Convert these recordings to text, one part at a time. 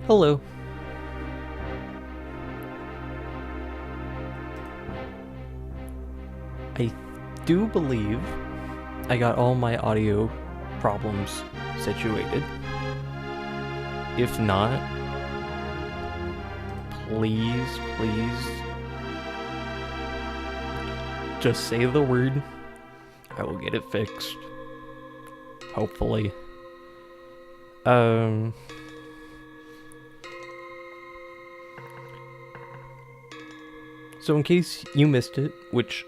Hello. I do believe I got all my audio problems situated. If not, please just say the word. I will get it fixed. Hopefully. So in case you missed it, which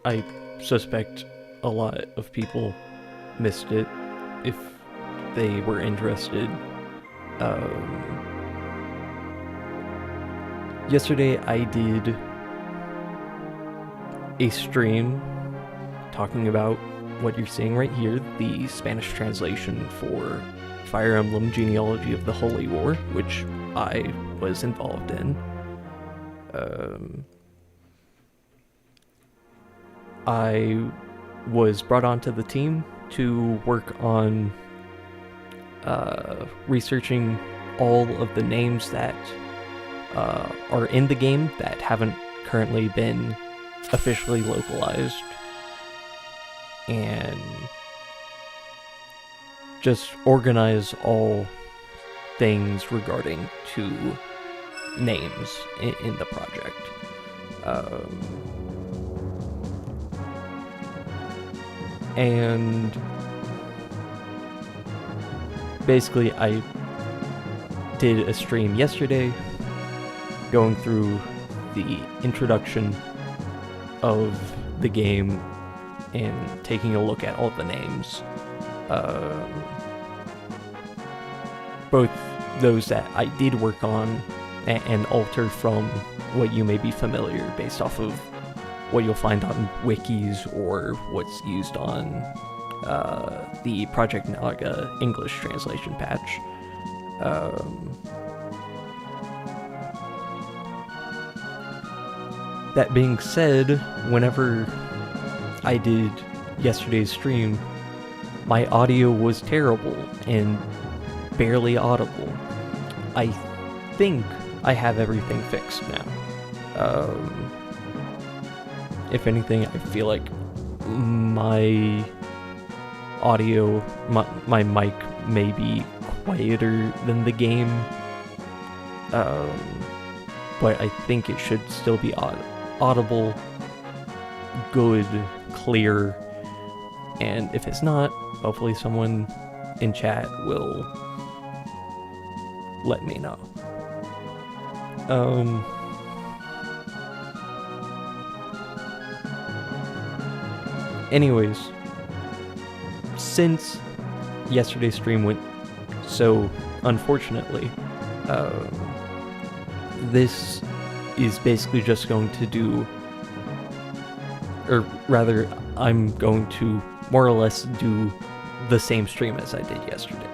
I suspect a lot of people missed it if they were interested, yesterday I did a stream talking about what you're seeing right here, the Spanish translation for Fire Emblem Genealogy of the Holy War, which I was involved in. I was brought onto the team to work on researching all of the names that are in the game that haven't currently been officially localized, and just organize all things regarding to names in the project. And basically I did a stream yesterday going through the introduction of the game and taking a look at all the names. Both those that I did work on and alter from what you may be familiar based off of what you'll find on wikis or what's used on the Project Naga English translation patch. That being said, whenever I did yesterday's stream, my audio was terrible and barely audible. I think I have everything fixed now. If anything, I feel like my audio, my mic may be quieter than the game, but I think it should still be audible, good, clear, and if it's not, hopefully someone in chat will let me know. Anyways, since yesterday's stream went so unfortunately, this is basically just going to do, or rather, I'm going to more or less do the same stream as I did yesterday,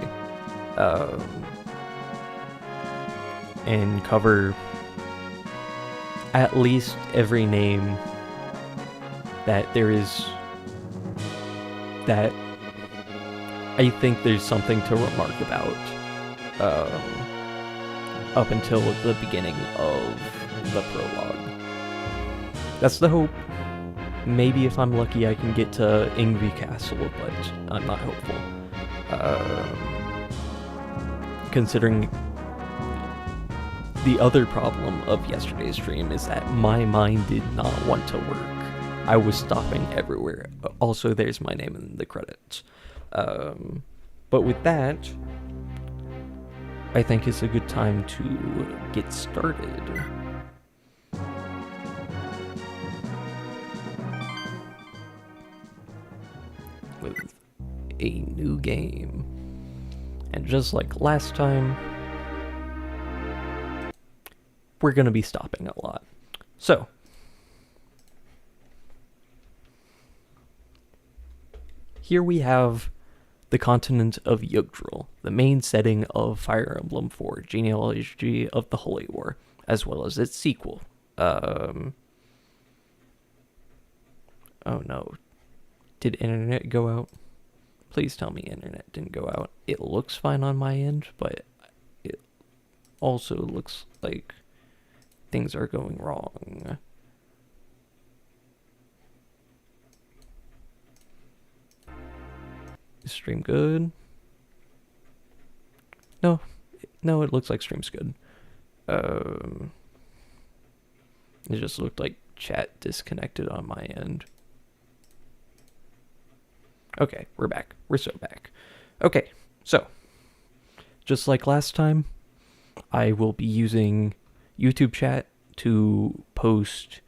and cover at least every name that there is that I think there's something to remark about, up until the beginning of the prologue. That's the hope. Maybe if I'm lucky I can get to Ingvi Castle, but I'm not hopeful. Considering the other problem of yesterday's stream is that my mind did not want to work. I was stopping everywhere. Also, there's my name in the credits. But with that, I think it's a good time to get started. With a new game. And just like last time, we're going to be stopping a lot. So, here we have the continent of Jugdral, the main setting of Fire Emblem 4, Genealogy of the Holy War, as well as its sequel. Oh no. Did internet go out? Please tell me internet didn't go out. It looks fine on my end, but also looks like things are going wrong. Is stream good? No, it looks like stream's good. It just looked like chat disconnected on my end. Okay, we're back. We're so back. Okay, so just like last time, I will be using YouTube chat to post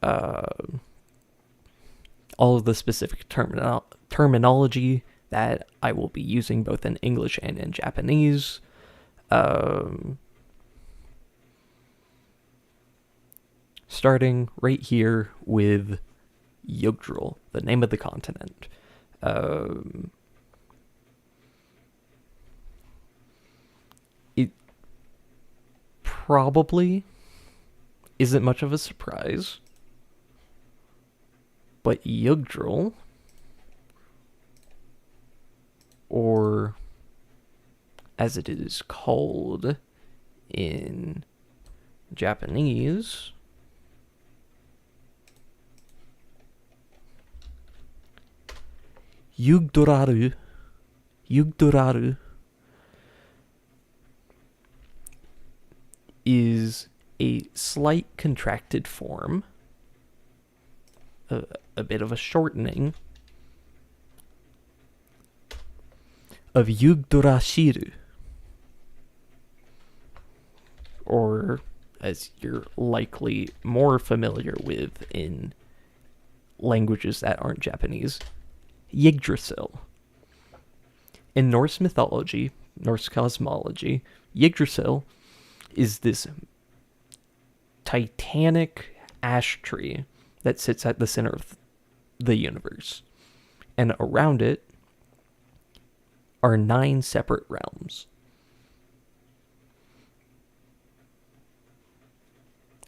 all of the specific terminology that I will be using both in English and in Japanese. Starting right here with Jugdral, the name of the continent. It probably isn't much of a surprise, but Jugdral, or as it is called in Japanese, Jugdral is a slight contracted form, a bit of a shortening of Yugdrashiru, or as you're likely more familiar with in languages that aren't Japanese, Yggdrasil. In Norse mythology, Norse cosmology, Yggdrasil is this titanic ash tree that sits at the center of the universe. And around it are 9 separate realms.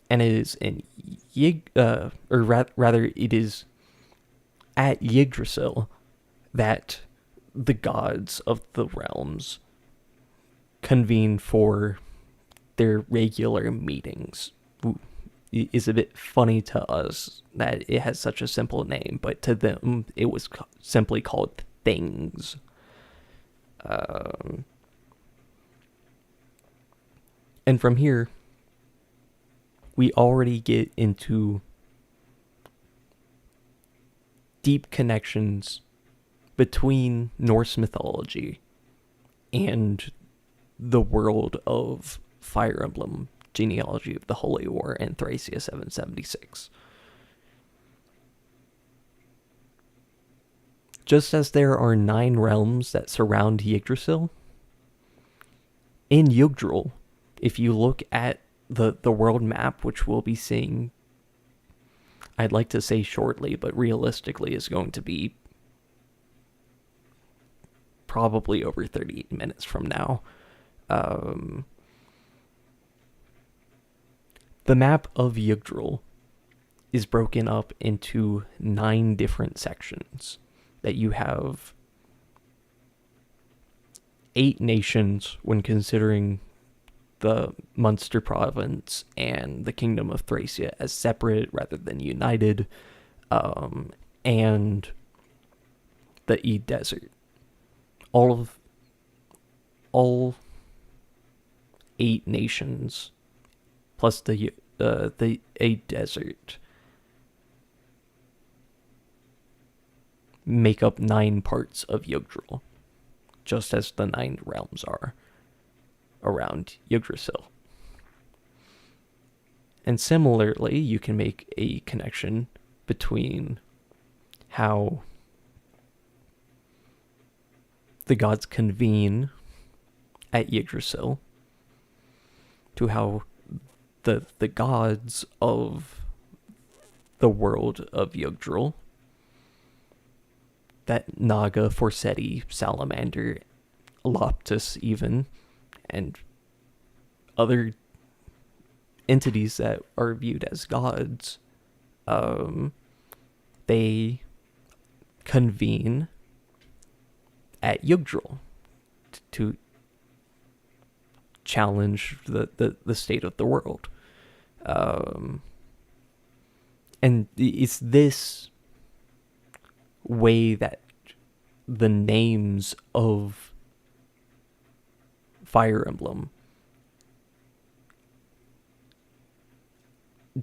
And it is in rather it is at Yggdrasil that the gods of the realms convene for their regular meetings. It is a bit funny to us that it has such a simple name, but to them it was simply called things. And from here, we already get into deep connections between Norse mythology and the world of Fire Emblem, Genealogy of the Holy War, and Thracia 776. Just as there are 9 realms that surround Yggdrasil, in Jugdral, if you look at the world map, which we'll be seeing, I'd like to say shortly, but realistically is going to be probably over 30 minutes from now. The map of Jugdral is broken up into 9 different sections that you have 8 nations when considering the Munster province and the Kingdom of Thracia as separate rather than united, and the E Desert. All 8 nations plus the A Desert make up 9 parts of Jugdral, just as the 9 realms are around Yggdrasil. And similarly, you can make a connection between how the gods convene at Yggdrasil to how the gods of the world of Jugdral, that Naga, Forseti, Salamander, Loptus even, and other entities that are viewed as gods, they convene at Jugdral to challenge the state of the world. And it's this way that the names of Fire Emblem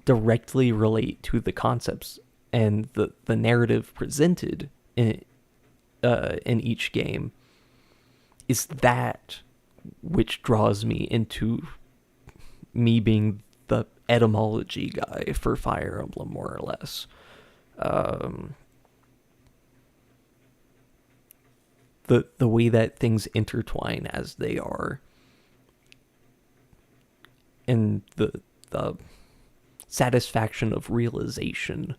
directly relate to the concepts and the narrative presented in each game is that which draws me into me being the etymology guy for Fire Emblem, more or less. The way that things intertwine as they are, and the satisfaction of realization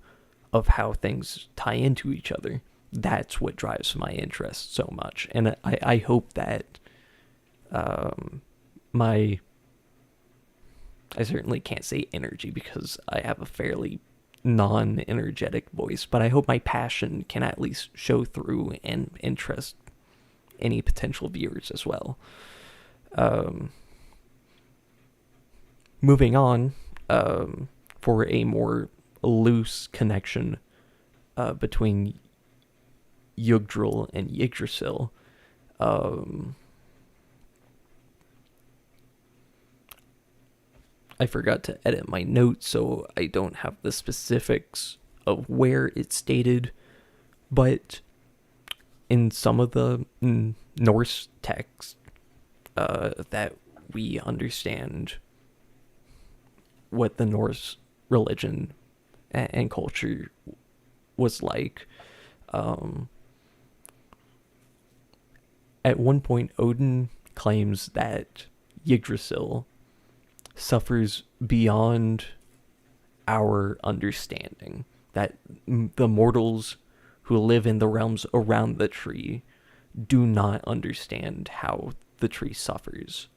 of how things tie into each other, that's what drives my interest so much. And I hope that I certainly can't say energy because I have a fairly non-energetic voice, but I hope my passion can at least show through and interest any potential viewers as well. Moving on, for a more loose connection between Jugdral and Yggdrasil, I forgot to edit my notes, so I don't have the specifics of where it's stated, but in some of the Norse texts that we understand what the Norse religion and culture was like, at one point Odin claims that Yggdrasil suffers beyond our understanding, that the mortals who live in the realms around the tree do not understand how the tree suffers.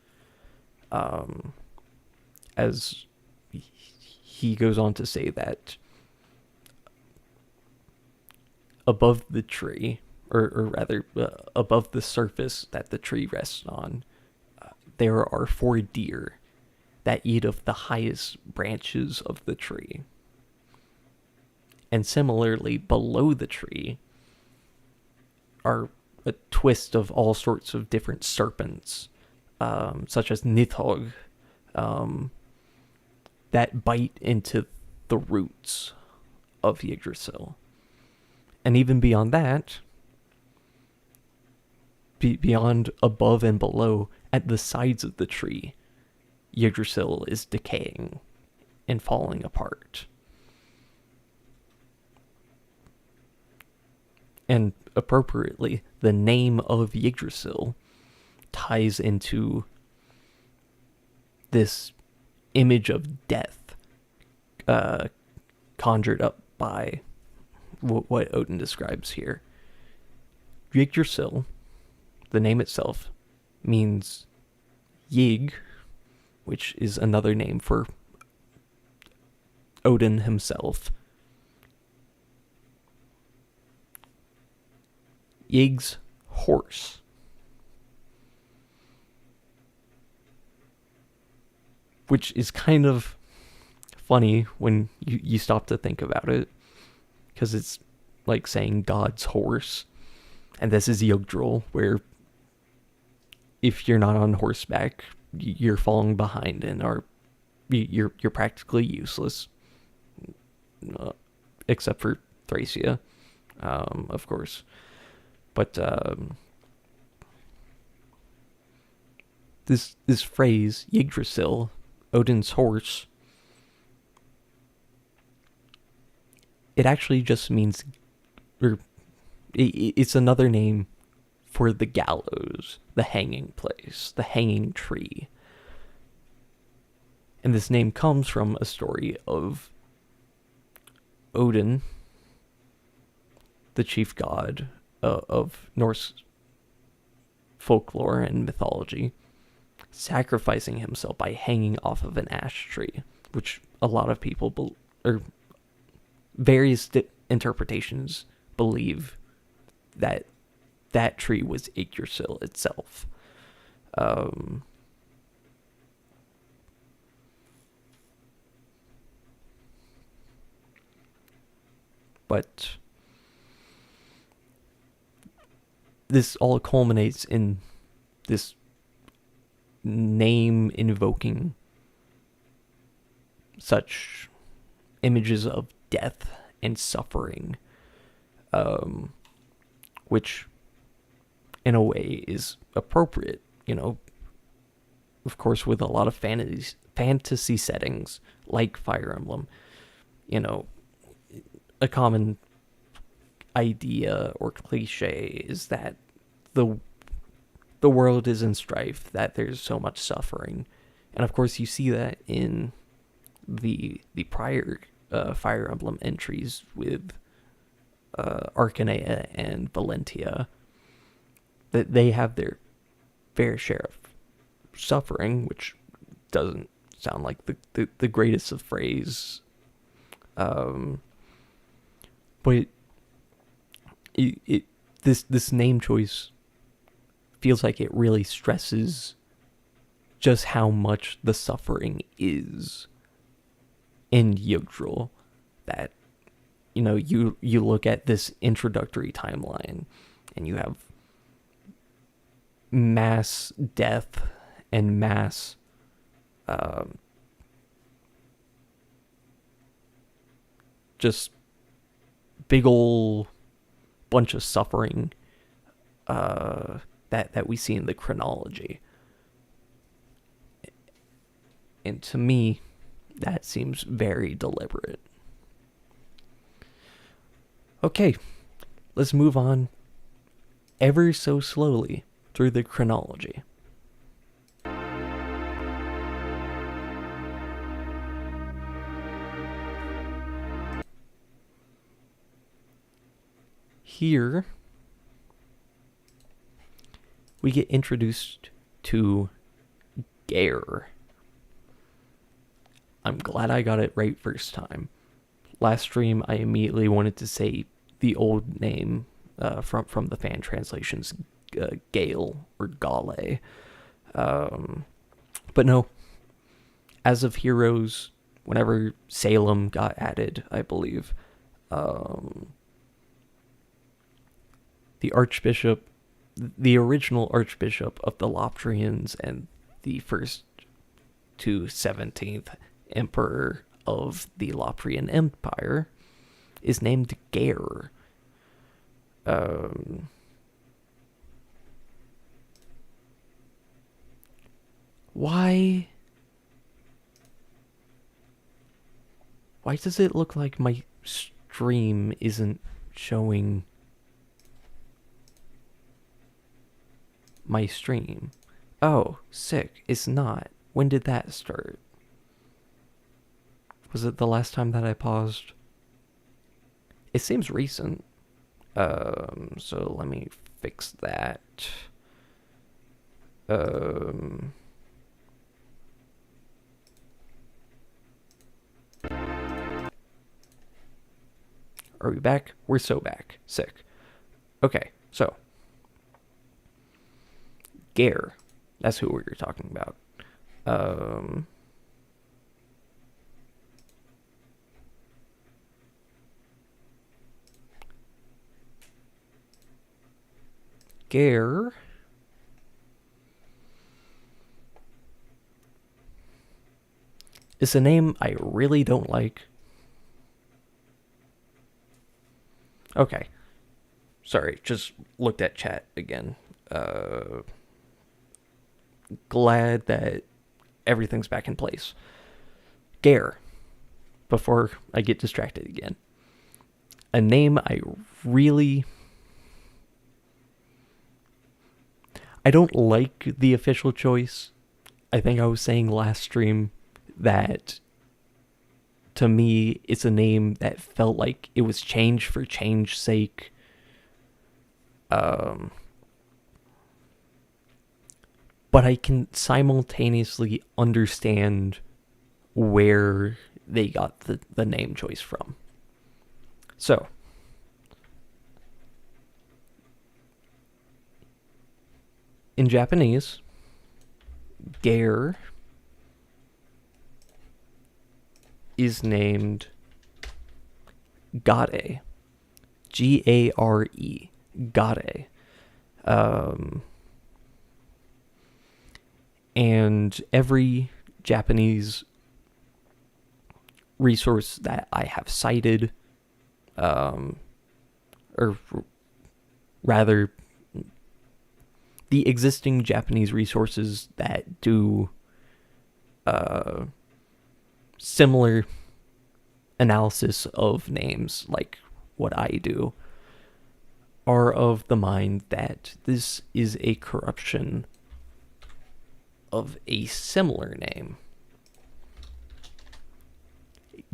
As he goes on to say that above the tree, or rather above the surface that the tree rests on, there are 4 deer that eat of the highest branches of the tree. And similarly, below the tree are a twist of all sorts of different serpents, such as Nidhogg, that bite into the roots of Yggdrasil. And even beyond that, beyond above and below, at the sides of the tree, Yggdrasil is decaying and falling apart. And appropriately, the name of Yggdrasil ties into this image of death conjured up by what Odin describes here. Yggdrasil, the name itself, means Yig, which is another name for Odin himself. Ygg's horse. Which is kind of funny when you stop to think about it, because it's like saying God's horse. And this is Jugdral, where if you're not on horseback, you're falling behind and you're practically useless, except for Thracia, of course. But this phrase, Yggdrasil, Odin's horse, it actually just means, or it's another name for the gallows, the hanging place, the hanging tree. And this name comes from a story of Odin, the chief god of Norse folklore and mythology, sacrificing himself by hanging off of an ash tree, which a lot of people, or various interpretations, believe that that tree was Yggdrasil itself. But this all culminates in this name invoking such images of death and suffering, which in a way is appropriate, of course, with a lot of fantasy settings like Fire Emblem. A common idea or cliche is that the world is in strife, that there's so much suffering. And of course you see that in the prior Fire Emblem entries with Arcanea and Valentia, that they have their fair share of suffering, which doesn't sound like the greatest of phrase. But this name choice feels like it really stresses just how much the suffering is in Jugdral. That, you look at this introductory timeline and you have mass death and mass just big ol' bunch of suffering that we see in the chronology. And to me, that seems very deliberate. Okay, let's move on ever so slowly through the chronology. Here, we get introduced to Gair. I'm glad I got it right first time. Last stream, I immediately wanted to say the old name from the fan translations, Gale or Gale. But no, as of Heroes, whenever Salem got added, I believe, the Archbishop, the original Archbishop of the Loptrians and the first to 17th Emperor of the Loprian Empire, is named Gair. Why does it look like my stream isn't showing my stream? Oh, sick. It's not. When did that start? Was it the last time that I paused? It seems recent. So let me fix that. Are we back? We're so back. Sick. Okay, so Gair. That's who we were talking about. Gair is a name I really don't like. Okay. Sorry, just looked at chat again. Glad that everything's back in place. Gair, before I get distracted again. A name I don't like the official choice. I think I was saying last stream that to me it's a name that felt like it was changed for change's sake. But I can simultaneously understand where they got the name choice from. So, in Japanese, Gair is named Gade. Gare. Gare. And every Japanese resource that I have cited, or rather, the existing Japanese resources that do similar analysis of names, like what I do, are of the mind that this is a corruption of a similar name.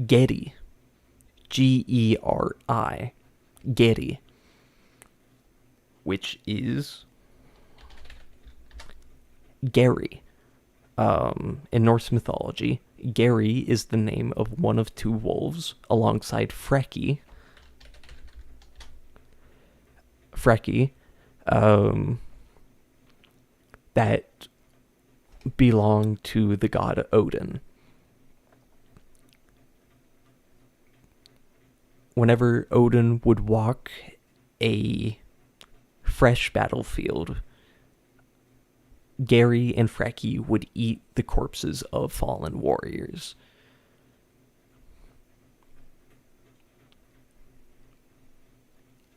Geri. Geri. Geri. Which is Gary. In Norse mythology, Gary is the name of one of two wolves alongside Freki. That belong to the god Odin. Whenever Odin would walk a fresh battlefield, Gary and Freki would eat the corpses of fallen warriors.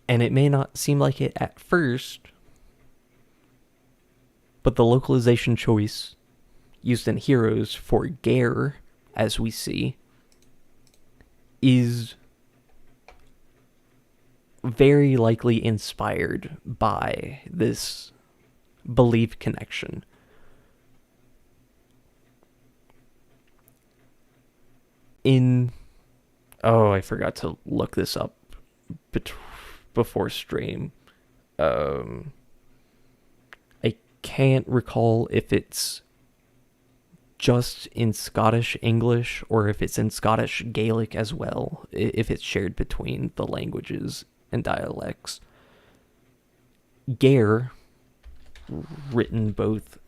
And it may not seem like it at first, but the localization choice used in Heroes for Gair, as we see, is very likely inspired by this belief connection. I forgot to look this up before stream. I can't recall if it's just in Scottish English or if it's in Scottish Gaelic as well, if it's shared between the languages and dialects. Gair, written both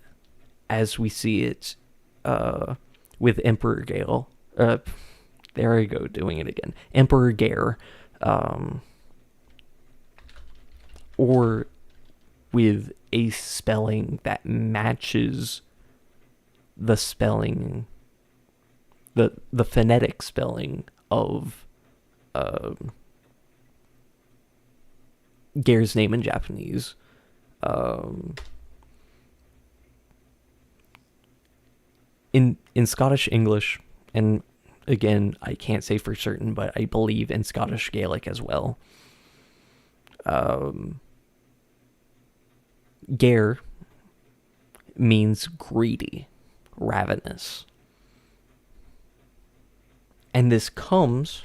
as we see it with Emperor Gael. There I go, doing it again. Emperor Gair. Or with a spelling that matches the spelling, the phonetic spelling of Gair's name in Japanese. In Scottish English, and again, I can't say for certain, but I believe in Scottish Gaelic as well. Gair means greedy, ravenous. And this comes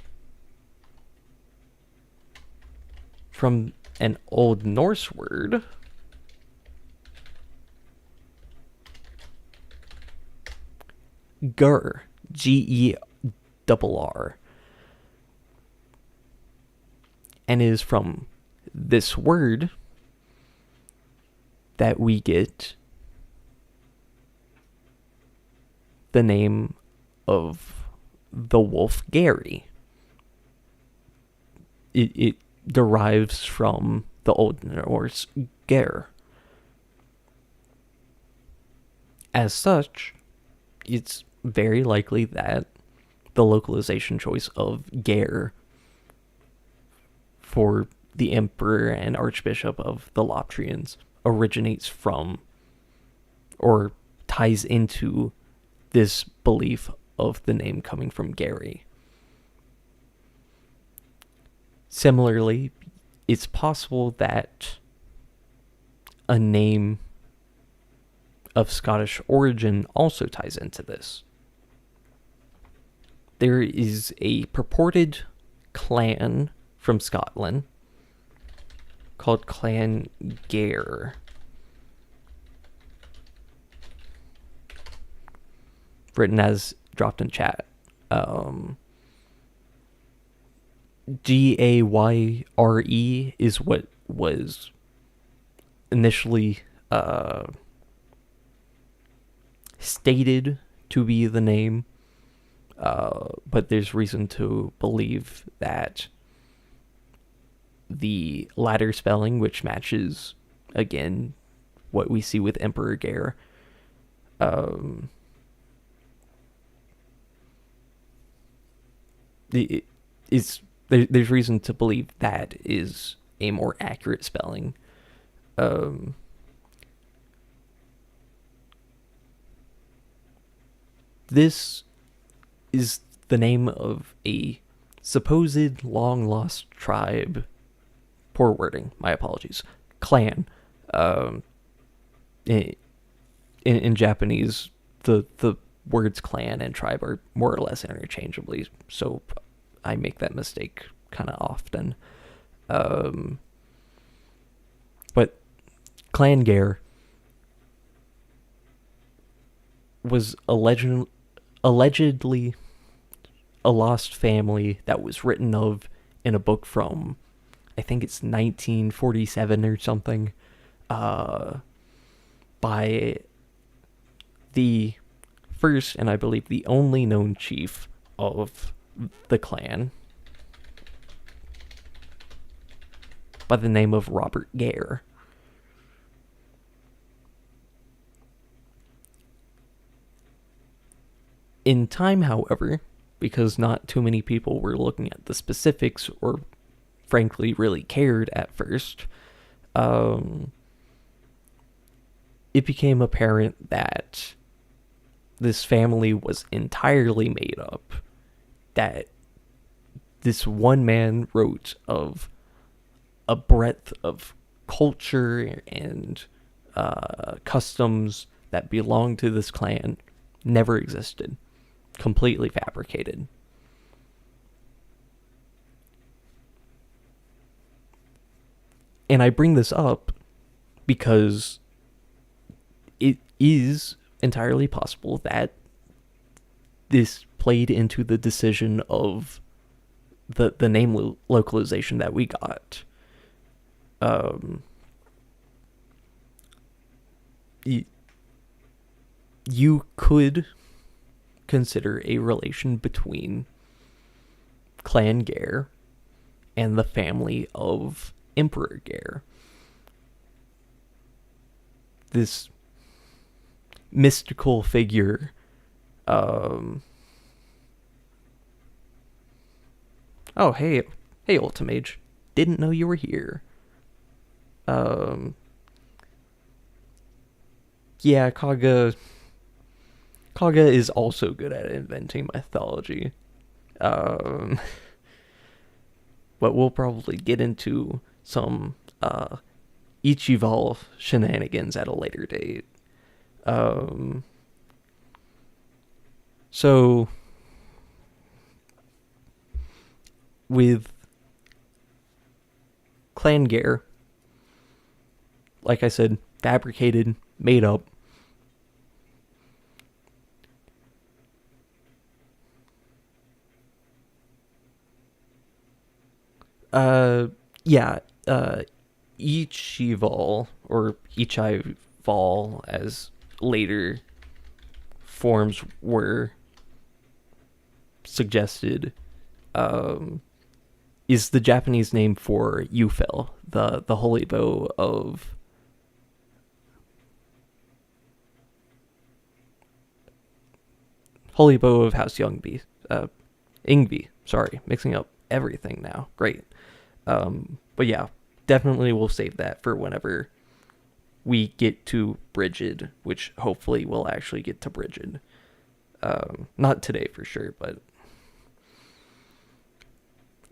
from an Old Norse word Gur, G-E-R-R, and is from this word that we get the name of the wolf Gary. It derives from the Old Norse Gair. As such, it's very likely that the localization choice of Gair for the Emperor and Archbishop of the Lotrians originates from or ties into this belief of the name coming from Gary. Similarly, it's possible that a name of Scottish origin also ties into this. There is a purported clan from Scotland called Clan Gair. Written as dropped in chat. Gayre is what was initially stated to be the name, but there's reason to believe that the latter spelling, which matches, again, what we see with Emperor Gair. There's reason to believe that is a more accurate spelling. This is the name of a supposed long-lost tribe. Poor wording, my apologies. Clan. In Japanese, the words clan and tribe are more or less interchangeably, so I make that mistake kind of often. But Clan Gair was allegedly a lost family that was written of in a book from, I think it's 1947 or something, by the first and I believe the only known chief of the clan, by the name of Robert Gair. In time, however, because not too many people were looking at the specifics or frankly really cared at first, it became apparent that this family was entirely made up, that this one man wrote of a breadth of culture and customs that belonged to this clan never existed, completely fabricated. And I bring this up because it is entirely possible that this played into the decision of the name localization that we got. You could consider a relation between Clan Gair and the family of Emperor Gair. This mystical figure, oh, hey, Ultimage. Didn't know you were here. Yeah, Kaga is also good at inventing mythology. But we'll probably get into some Ichival shenanigans at a later date. So with Clan Gair, like I said, fabricated, made up. Ichival, or Ichival, as later forms were suggested, is the Japanese name for Yufel, the holy bow of House Ingvi. Sorry, mixing up everything now. Great. But yeah, definitely we'll save that for whenever we get to Brigid, which hopefully we'll actually get to Brigid. Not today for sure, but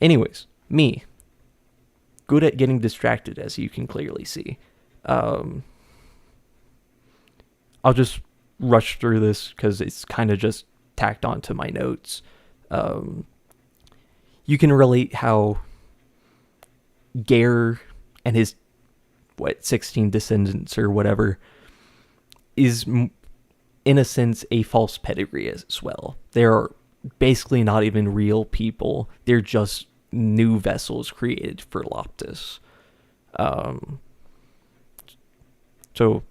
anyways, me. Good at getting distracted, as you can clearly see. I'll just rush through this because it's kind of just tacked onto my notes. You can relate how Gair and his 16 descendants or whatever is in a sense a false pedigree as well. They're basically not even real people. They're just new vessels created for Loptis. So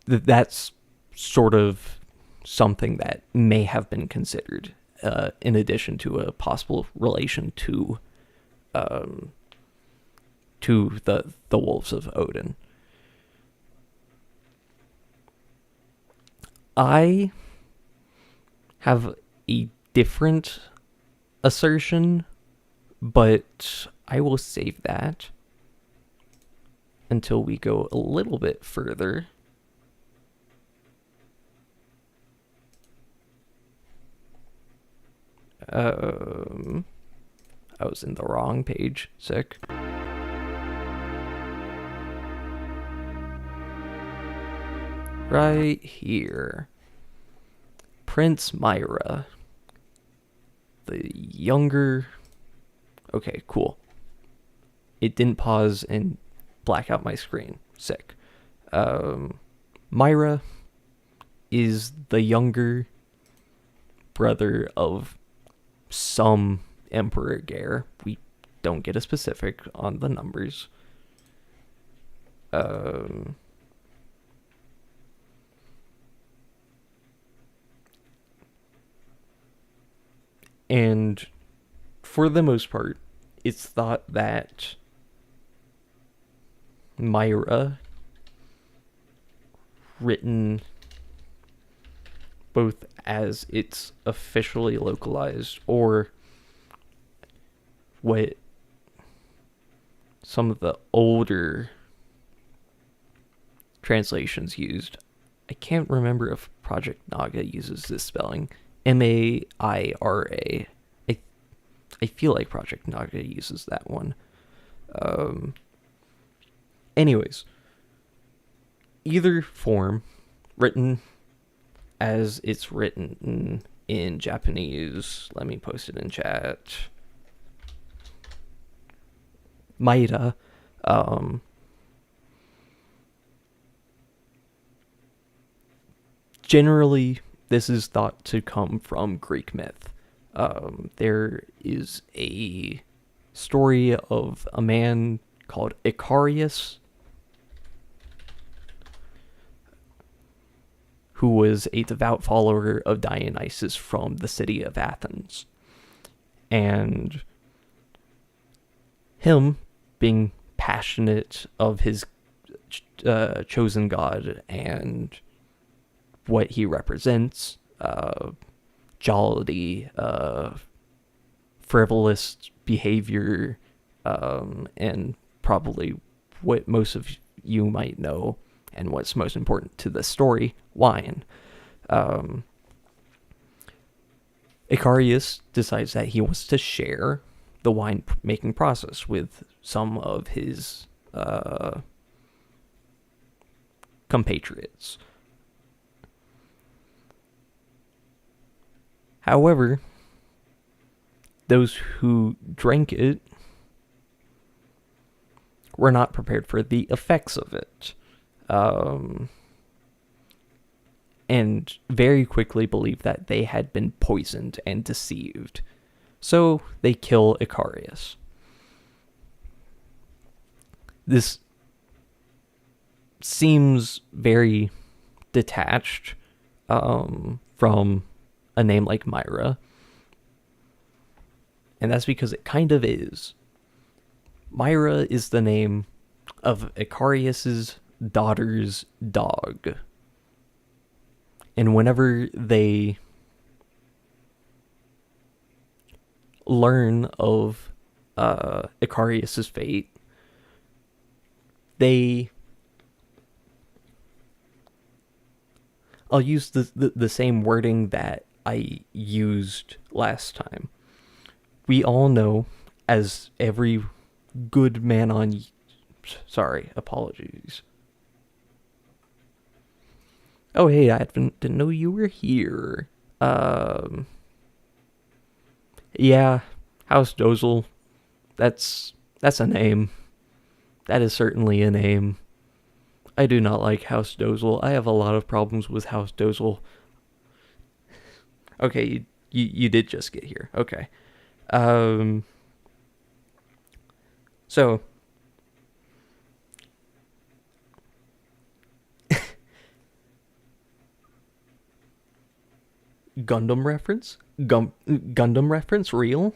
that's sort of something that may have been considered in addition to a possible relation to to the wolves of Odin. I have a different assertion, but I will save that until we go a little bit further. I was in the wrong page. Sick. Right here. Prince Maera. The younger... Okay, cool. It didn't pause and black out my screen. Sick. Maera is the younger brother of some Emperor Gair. We don't get a specific on the numbers. And for the most part, it's thought that Maera, written both as it's officially localized or what some of the older translations used. I can't remember if Project Naga uses this spelling. Maira. I feel like Project Naga uses that one. Anyways, either form, written as it's written in Japanese. Let me post it in chat. Maera. Generally, this is thought to come from Greek myth. There is a story of a man called Icarius, who was a devout follower of Dionysus from the city of Athens. And him, being passionate of his chosen god and what he represents, jollity, frivolous behavior, and probably what most of you might know and what's most important to the story, wine. Icarius decides that he wants to share the wine making process with some of his compatriots. However, those who drank it were not prepared for the effects of it, and very quickly believed that they had been poisoned and deceived. So they kill Icarius. This seems very detached from a name like Maera, and that's because it kind of is. Maera is the name of Icarius's daughter's dog. And whenever they learn of Icarius's fate, I'll use the same wording that I used last time. We all know, as every good man on... Sorry, apologies. Oh, hey, I didn't know you were here. Yeah, House Dozel. That's a name. That is certainly a name. I do not like House Dozel. I have a lot of problems with House Dozel. Okay, you did just get here. Okay. So... Gundam reference? Gundam reference? Real?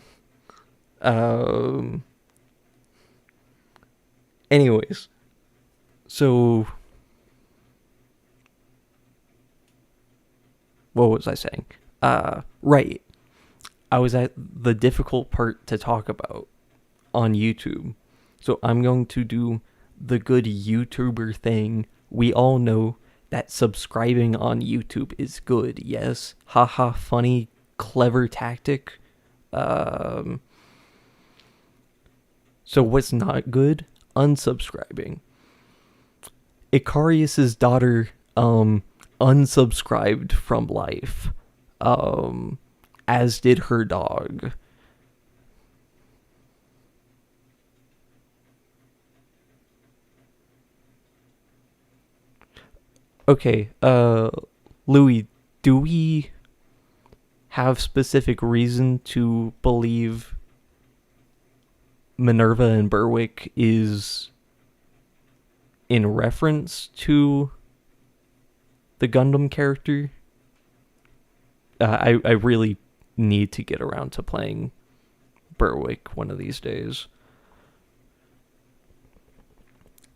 Anyways, so what was I saying? Right. I was at the difficult part to talk about on YouTube. So I'm going to do the good YouTuber thing. We all know that subscribing on YouTube is good, yes? Haha, funny, clever tactic. Um, so what's not good? Unsubscribing. Icarius's daughter, unsubscribed from life. As did her dog. Okay, Louis, do we have specific reason to believe Minerva and Berwick is in reference to the Gundam character? I really need to get around to playing Berwick one of these days.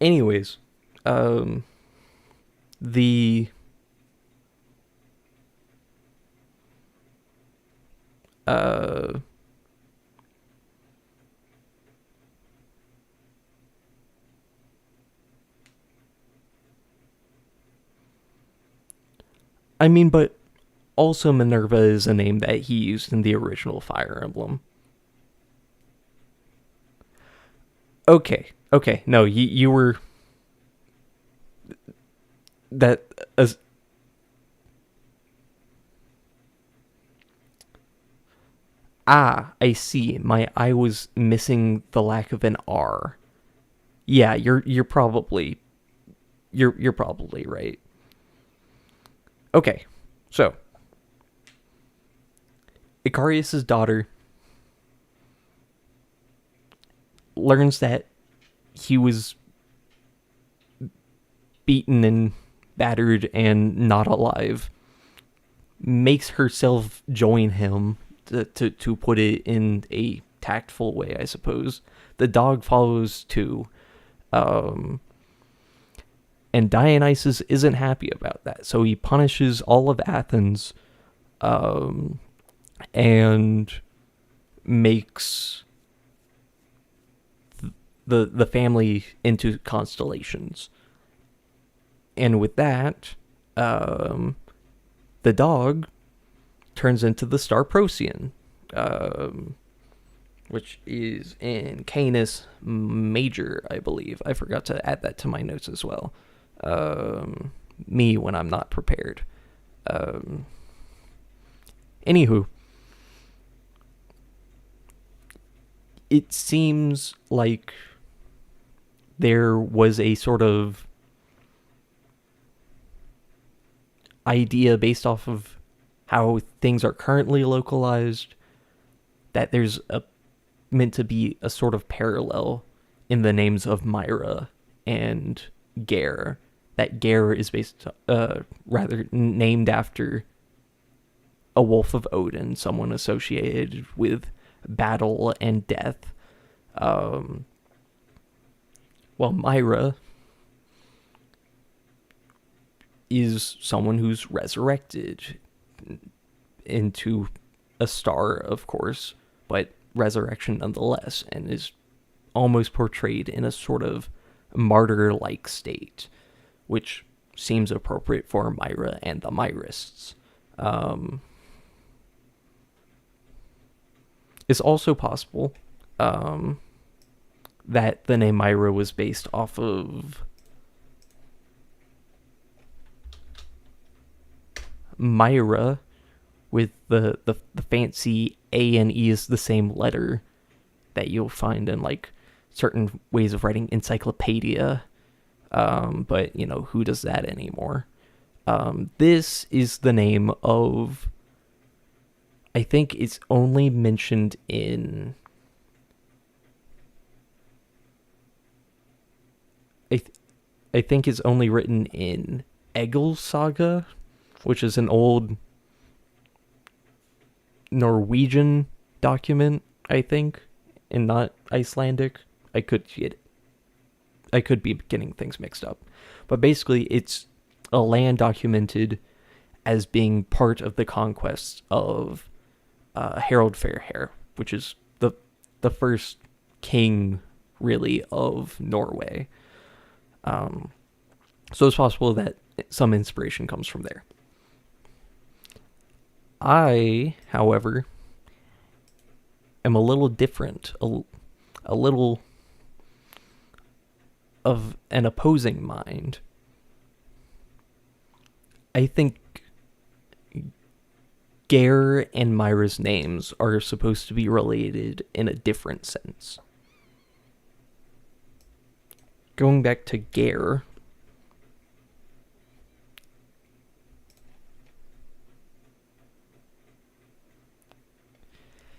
Anyways, the uh I mean, but also Minerva is a name that he used in the original Fire Emblem. Okay, no, you were that as I see. I was missing the lack of an R. Yeah, you're probably right. Okay, so Icarius's daughter learns that he was beaten and battered and not alive, makes herself join him to put it in a tactful way, I suppose. The dog follows too. Um, and Dionysus isn't happy about that, so he punishes all of Athens, um, and makes the family into constellations. And with that, um, the dog turns into the star Procyon, um, which is in Canis Major, I believe. I forgot to add that to my notes as well. Me when I'm not prepared. Um, Anywho, it seems like there was a sort of idea based off of how things are currently localized that there's meant to be a sort of parallel in the names of Maera and Gair. That Gair is rather named after a wolf of Odin, someone associated with battle and death. Um, while Maera is someone who's resurrected into a star, of course, but resurrection nonetheless, and is almost portrayed in a sort of martyr-like state, which seems appropriate for Maera and the Myrists. It's also possible that the name Maera was based off of Maera, with the fancy A and E is the same letter that you'll find in like certain ways of writing encyclopedia. But you know, who does that anymore? This is the name of, I think it's only mentioned in I think it's only written in Egil Saga, which is an old Norwegian document, I think, and not Icelandic. I could be getting things mixed up. But basically, it's a land documented as being part of the conquest of Harold Fairhair, which is the first king, really, of Norway. So it's possible that some inspiration comes from there. I, however, am a little different, a little of an opposing mind. I think Gair and Maera's names are supposed to be related in a different sense. Going back to Gair,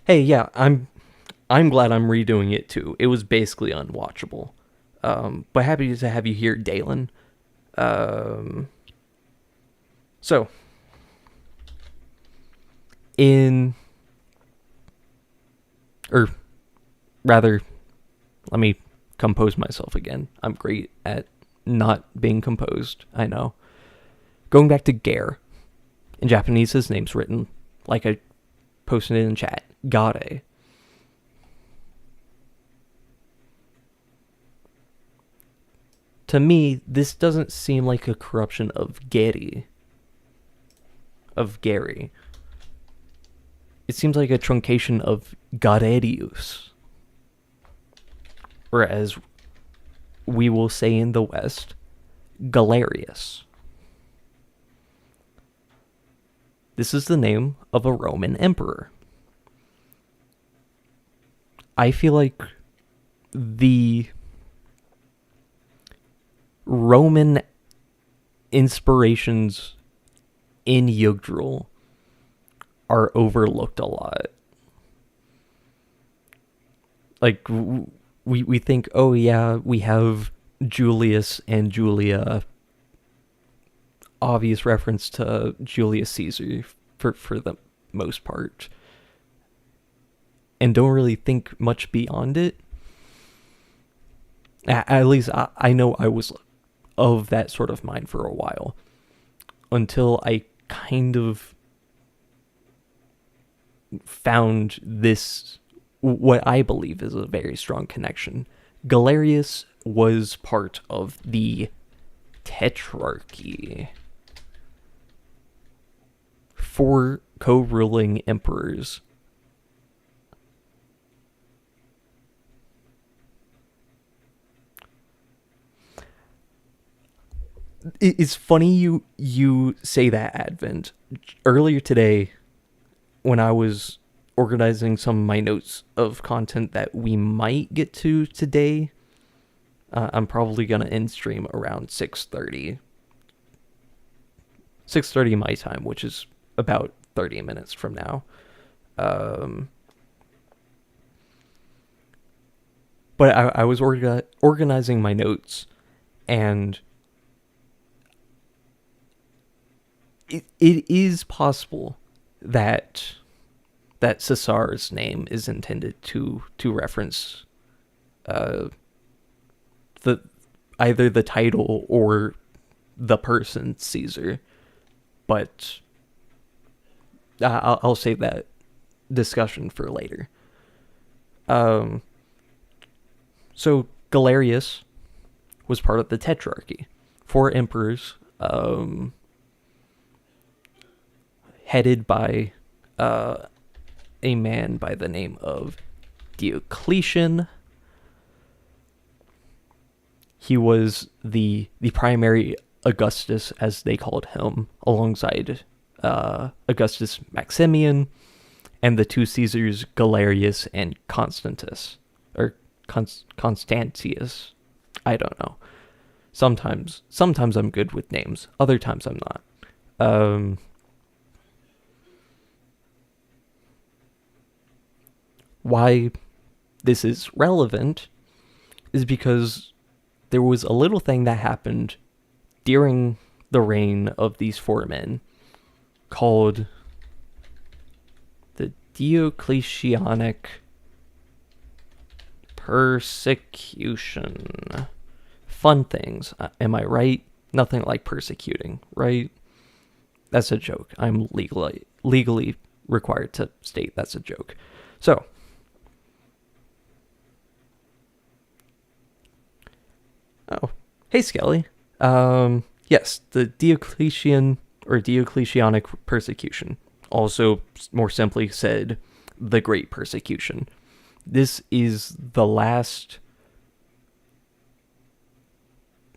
hey, yeah, I'm glad I'm redoing it too. It was basically unwatchable. But happy to have you here, Dalen. So, or rather, let me compose myself again. I'm great at not being composed, I know. Going back to Gair, in Japanese his name's written, like I posted it in chat, Gair. To me, this doesn't seem like a corruption of Gary. It seems like a truncation of Garerius. Or as we will say in the West, Galerius. This is the name of a Roman emperor. I feel like the Roman inspirations in Jugdral are overlooked a lot. Like, we think, oh yeah, we have Julius and Julia, obvious reference to Julius Caesar for the most part, and don't really think much beyond it. At least I know I was of that sort of mind for a while, until I kind of found this, what I believe is a very strong connection. Galerius was part of the Tetrarchy. 4 co-ruling emperors. It's funny you say that, Advent. Earlier today, when I was organizing some of my notes of content that we might get to today, I'm probably going to end stream around 6:30. 6:30 my time, which is about 30 minutes from now. But I was organizing my notes, and it is possible that Cessair's name is intended to reference either the title or the person Caesar, but I'll save that discussion for later. So Galerius was part of the Tetrarchy, 4 emperors, headed by a man by the name of Diocletian. He was the primary Augustus, as they called him, alongside Augustus Maximian and the 2 Caesars, Galerius and Constantius, or Constantius. I don't know. Sometimes I'm good with names, other times I'm not. Why this is relevant is because there was a little thing that happened during the reign of these 4 men called the Diocletianic persecution. fun things. Am I right? Nothing like persecuting, right? That's a joke. I'm legally required to state that's a joke. So, oh, hey Skelly. Yes, the Diocletian or Diocletianic persecution, also more simply said, the Great Persecution. This is the last,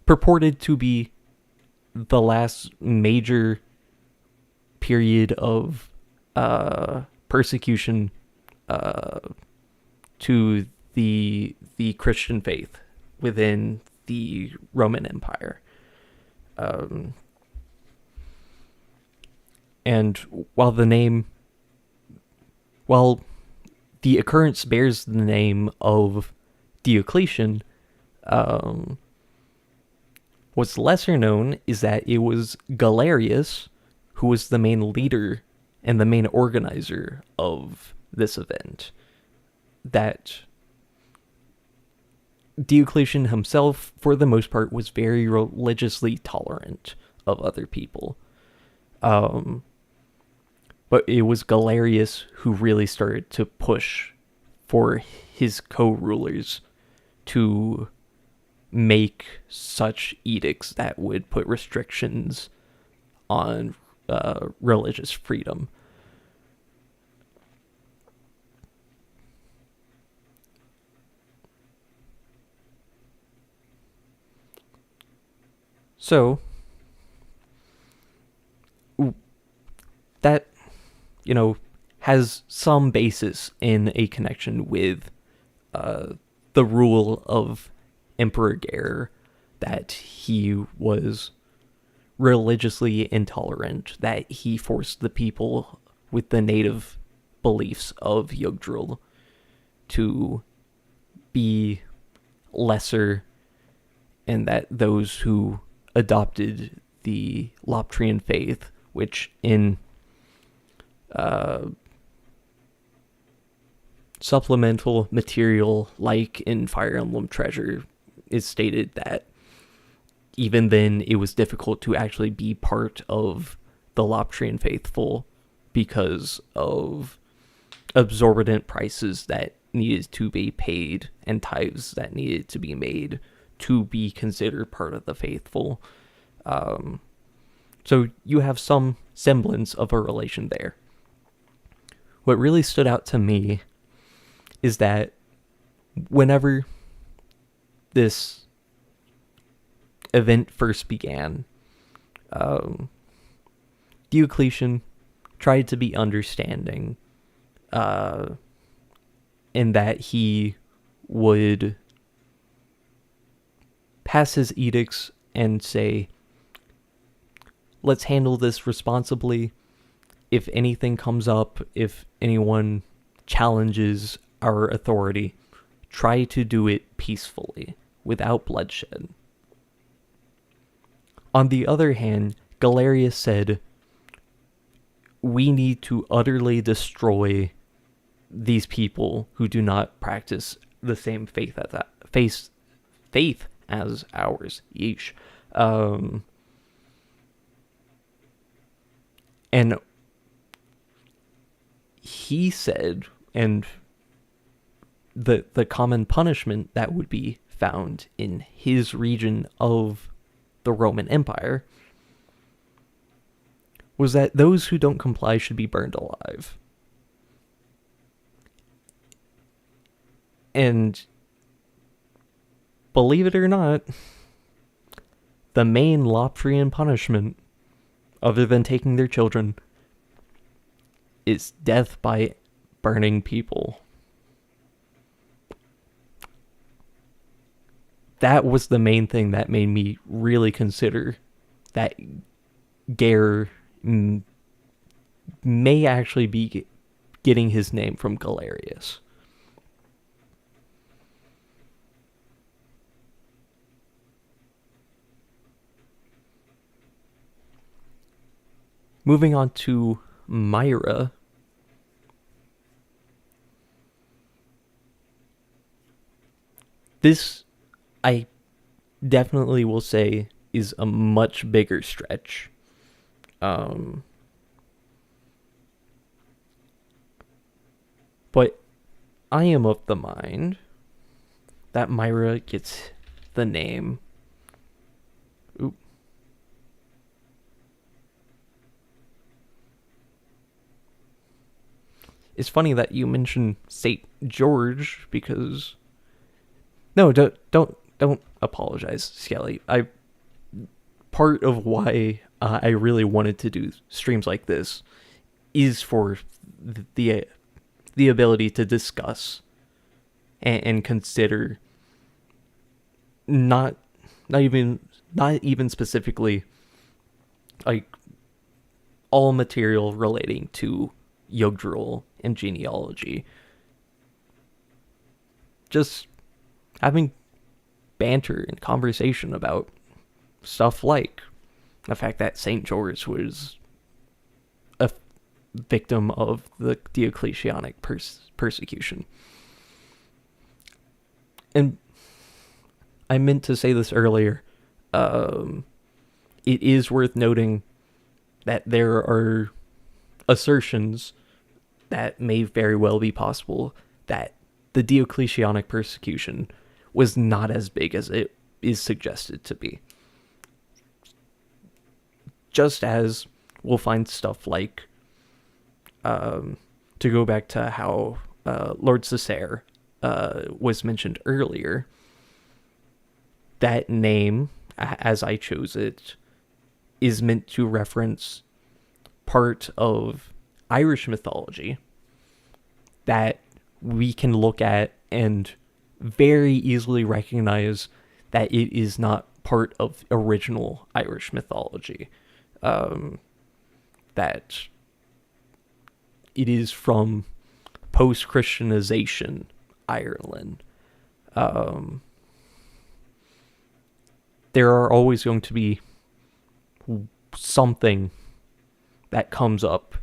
purported to be the last major period of persecution to the Christian faith within the Roman Empire. And while the occurrence bears the name of Diocletian, what's lesser known is that it was Galerius who was the main leader and the main organizer of this event. That Diocletian himself, for the most part, was very religiously tolerant of other people. But it was Galerius who really started to push for his co-rulers to make such edicts that would put restrictions on religious freedom. So, that, has some basis in a connection with the rule of Emperor Gair, that he was religiously intolerant, that he forced the people with the native beliefs of Jugdral to be lesser, and that those who adopted the Loptrian faith, which in supplemental material like in Fire Emblem Treasure is stated that even then it was difficult to actually be part of the Loptrian faithful because of exorbitant prices that needed to be paid and tithes that needed to be made to be considered part of the faithful. So you have some semblance of a relation there. What really stood out to me is that whenever this event first began, Diocletian tried to be understanding, in that he would pass his edicts and say, let's handle this responsibly. If anything comes up, if anyone challenges our authority, try to do it peacefully, without bloodshed. On the other hand, Galerius said, we need to utterly destroy these people who do not practice the same faith as ours. Yeesh. And he said, and the common punishment that would be found in his region of the Roman Empire was that those who don't comply should be burned alive. And believe it or not, the main Loptrian punishment, other than taking their children, is death by burning people. That was the main thing that made me really consider that Gair may actually be getting his name from Galerius. Moving on to Maera. This, I definitely will say is a much bigger stretch. Um, but I am of the mind that Maera gets the name. Oop. It's funny that you mentioned St. George because no, don't apologize, Skelly. I part of why I really wanted to do streams like this is for the the ability to discuss and consider not not even specifically like all material relating to Jugdral and genealogy. Just having banter and conversation about stuff like the fact that St. George was a victim of the Diocletianic persecution. And I meant to say this earlier. It is worth noting that there are assertions that may very well be possible that the Diocletianic persecution was not as big as it is suggested to be. Just as we'll find stuff like, to go back to how Lord Cessair was mentioned earlier, that name, as I chose it, is meant to reference part of Irish mythology that we can look at and very easily recognize that it is not part of original Irish mythology. That it is from post-Christianization Ireland. There are always going to be something that comes up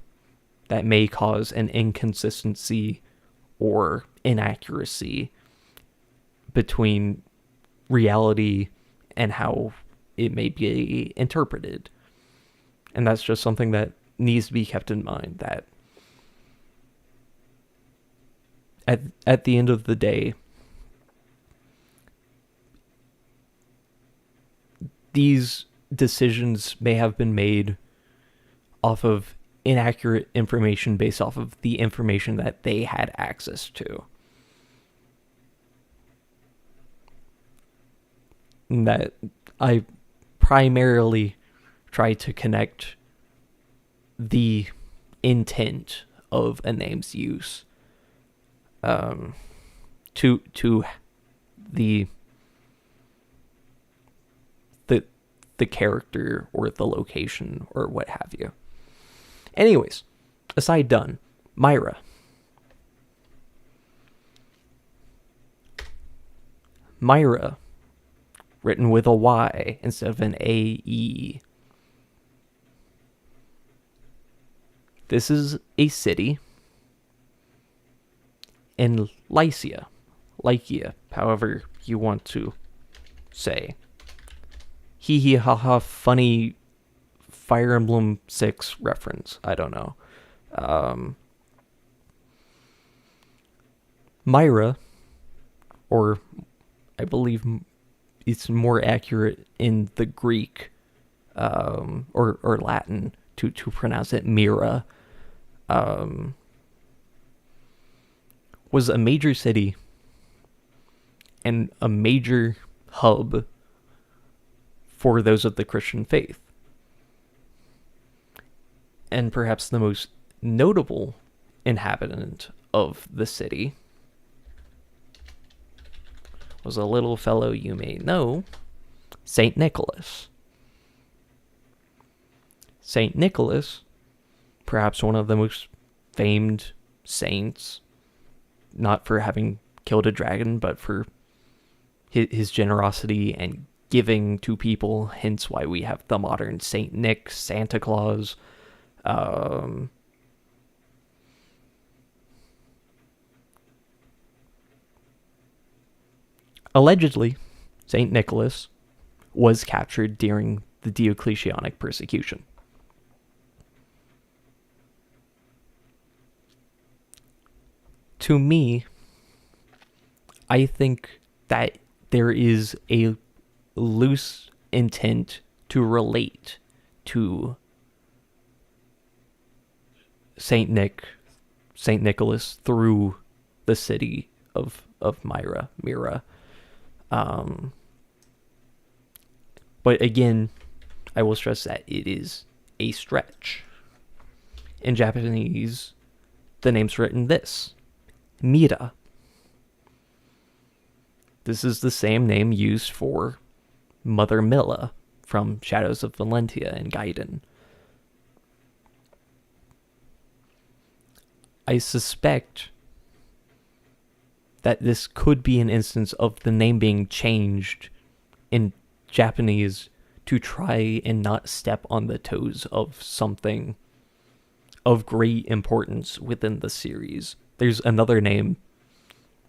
that may cause an inconsistency or inaccuracy between reality and how it may be interpreted. And that's just something that needs to be kept in mind, that at the end of the day, these decisions may have been made off of inaccurate information based off of the information that they had access to. And that I primarily try to connect the intent of a name's use to the character or the location or what have you. Anyways, aside done. Maera. Maera, written with a Y instead of an A-E. This is a city in Lycia, however you want to say. Hee hee ha ha, funny Fire Emblem 6 reference. I don't know. Maera, or I believe it's more accurate in the Greek or Latin to pronounce it Maera, was a major city and a major hub for those of the Christian faith. And perhaps the most notable inhabitant of the city was a little fellow you may know, Saint Nicholas. Saint Nicholas, perhaps one of the most famed saints, not for having killed a dragon, but for his generosity and giving to people, hence why we have the modern Saint Nick, Santa Claus. Allegedly, Saint Nicholas was captured during the Diocletianic persecution. To me, I think that there is a loose intent to relate to Saint Nicholas through the city of Maera. But again, I will stress that it is a stretch. In Japanese, the name's written this: Mira. This is the same name used for Mother Milla from Shadows of Valentia and Gaiden. I suspect that this could be an instance of the name being changed in Japanese to try and not step on the toes of something of great importance within the series. There's another name,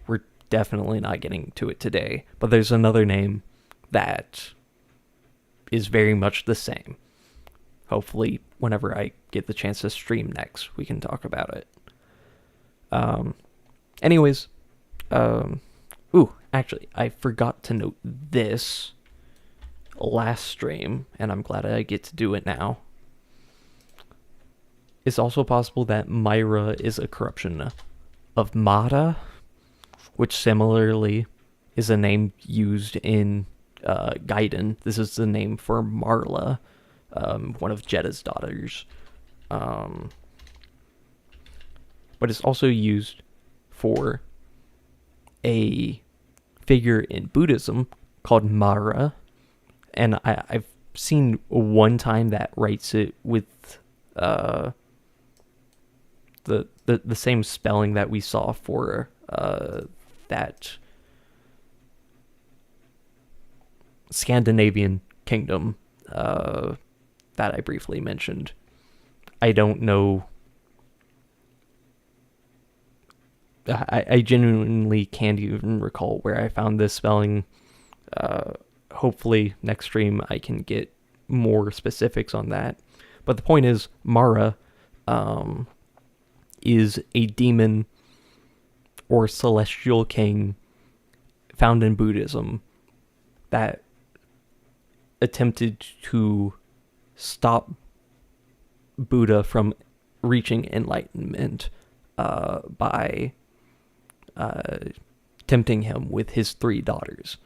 we're definitely not getting to it today, but there's another name that is very much the same. Hopefully, whenever I get the chance to stream next, we can talk about it. Anyways, actually, I forgot to note this last stream, and I'm glad I get to do it now. It's also possible that Maera is a corruption of Maera, which similarly is a name used in Gaiden. This is the name for Marla, one of Jedda's daughters. But it's also used for a figure in Buddhism called Maera, and I've seen one time that writes it with the same spelling that we saw for that Scandinavian kingdom that I briefly mentioned. I don't know. I genuinely can't even recall where I found this spelling. Hopefully next stream I can get more specifics on that. But the point is, Maera is a demon or celestial king found in Buddhism that attempted to stop Buddha from reaching enlightenment by tempting him with his 3 daughters.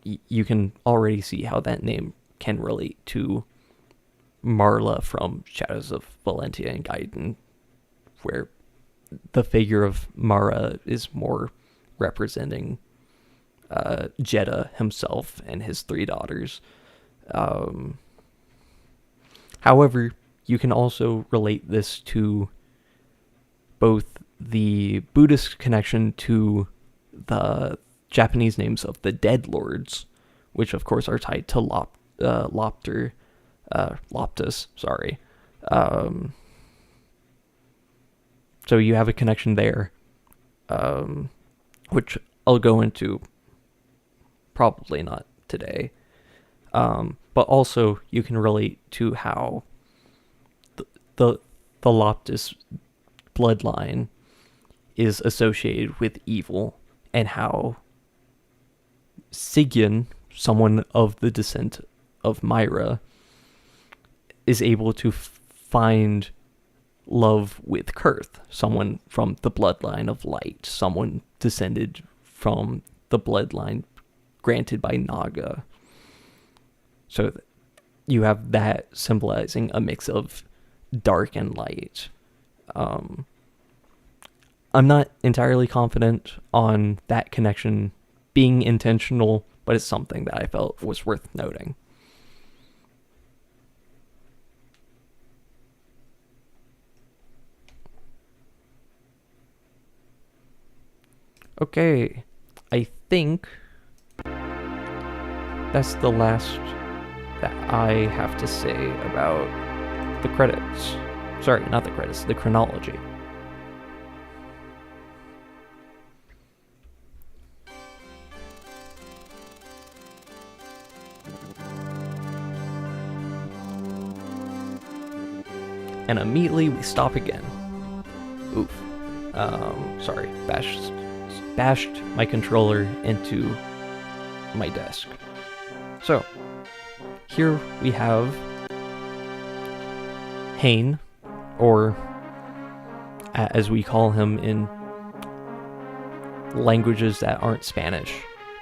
You can already see how that name can relate to Marla from Shadows of Valentia and Gaiden, where the figure of Maera is more representing Jeddah himself and his 3 daughters. However, you can also relate this to both the Buddhist connection to the Japanese names of the dead lords, which of course are tied to Loptus, sorry. So you have a connection there, which I'll go into probably not today. But also you can relate to how the Loptus bloodline is associated with evil, and how Sigyn, someone of the descent of Maera, is able to find love with Kurth, someone from the bloodline of light, someone descended from the bloodline granted by Naga. So you have that symbolizing a mix of dark and light. I'm not entirely confident on that connection being intentional, but it's something that I felt was worth noting. Okay, I think that's the last that I have to say about the credits. Sorry, not the credits, the chronology. And immediately we stop again. Oof. Sorry. Bashed my controller into my desk. So, here we have Heim, or as we call him in languages that aren't Spanish,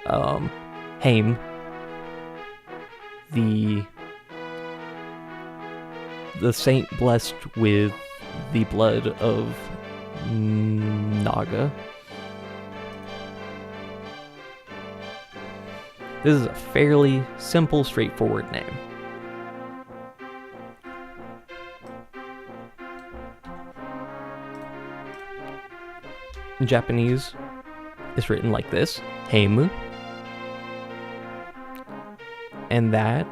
Heim, the saint blessed with the blood of Naga. This is a fairly simple, straightforward name. In Japanese, it's written like this, Heim. And that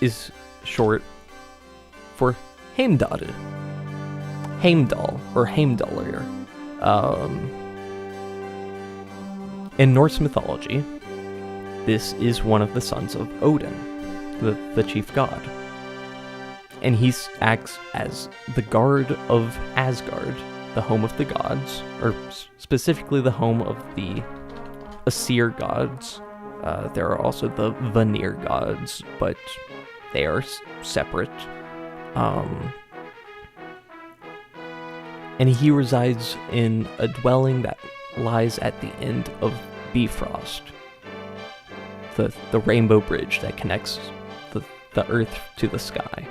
is short for Heimdall. Heimdall, or Heimdallr. In Norse mythology, this is one of the sons of Odin, the chief god. And he acts as the guard of Asgard, the home of the gods, or specifically the home of the Aesir gods. There are also the Vanir gods, but they are separate. And he resides in a dwelling that lies at the end of Bifrost, the rainbow bridge that connects the earth to the sky.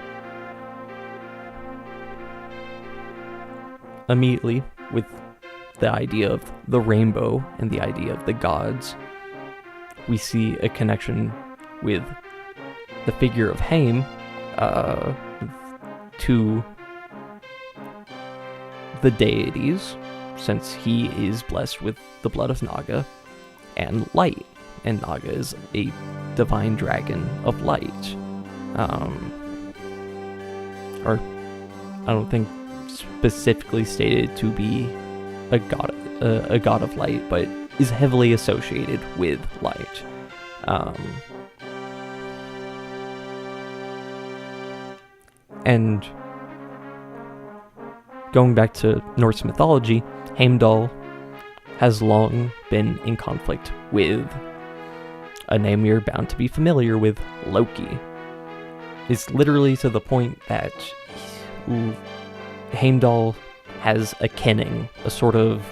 Immediately, with the idea of the rainbow and the idea of the gods, we see a connection with the figure of Heim to the deities, since he is blessed with the blood of Naga and light, and Naga is a divine dragon of light. Or I don't think specifically stated to be a god of light, but is heavily associated with light. And going back to Norse mythology, Heimdall has long been in conflict with a name you're bound to be familiar with, Loki. It's literally to the point that Heimdall has a kenning, a sort of,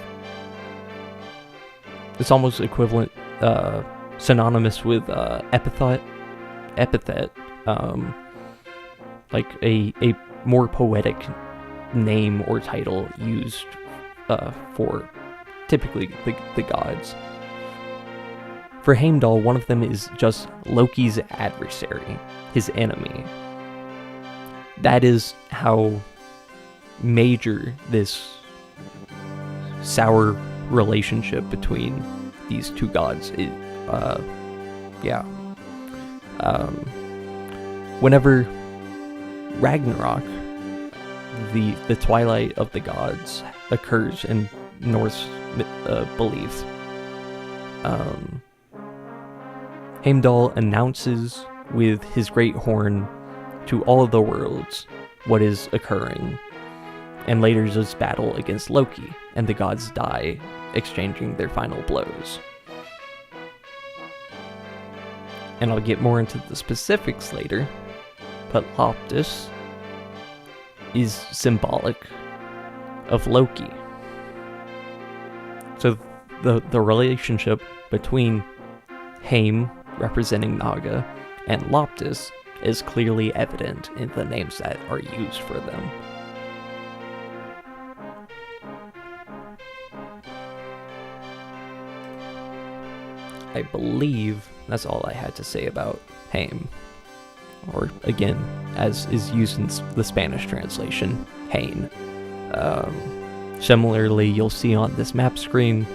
it's almost equivalent, synonymous with epithet, like a more poetic name or title used for typically the gods. For Heimdall, one of them is just Loki's adversary, his enemy. That is how major this sour relationship between these two gods is. Whenever Ragnarok, the twilight of the gods, occurs in Norse belief, Heimdall announces with his great horn to all of the worlds what is occurring, and later does battle against Loki, and the gods die, exchanging their final blows. And I'll get more into the specifics later, but Loptis is symbolic of Loki. So the relationship between Heim, representing Naga, and Loptis is clearly evident in the names that are used for them. I believe that's all I had to say about Heim. Or, again, as is used in the Spanish translation, Heim. Similarly, you'll see on this map screen,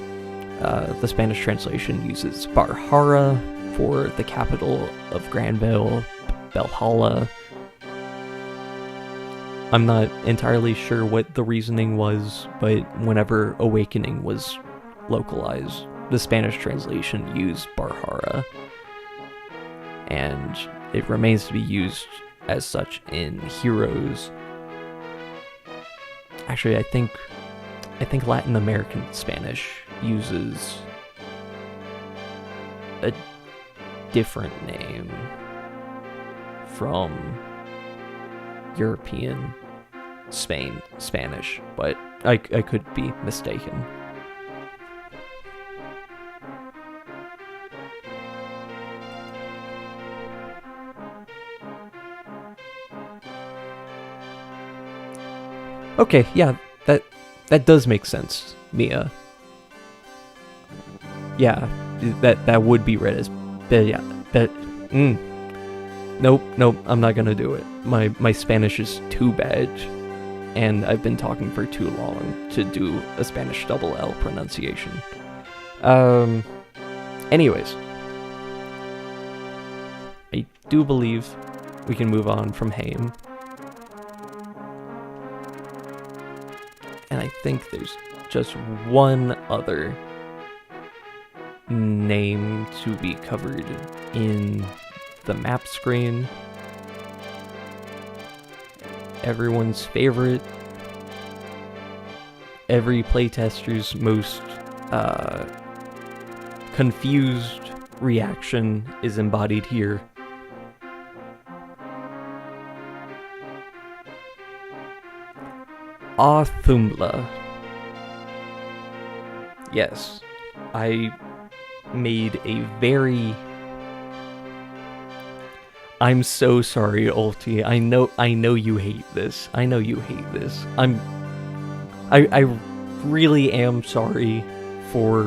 the Spanish translation uses Barhara for the capital of Granville, Belhalla. I'm not entirely sure what the reasoning was, but whenever Awakening was localized, the Spanish translation used Barhara. and it remains to be used as such in Heroes. Actually, I think Latin American Spanish uses a different name from European Spanish, but I could be mistaken. Okay, yeah, that does make sense, Mia. Yeah, that would be read as Nope, I'm not gonna do it. My Spanish is too bad, and I've been talking for too long to do a Spanish double L pronunciation. Anyways, I do believe we can move on from Heim. And I think there's just one other name to be covered in the map screen. Everyone's favorite, every playtester's most confused reaction is embodied here. Auðumbla. Yes, I made a very... I'm so sorry, Ulti. I know you hate this. I know you hate this. I really am sorry for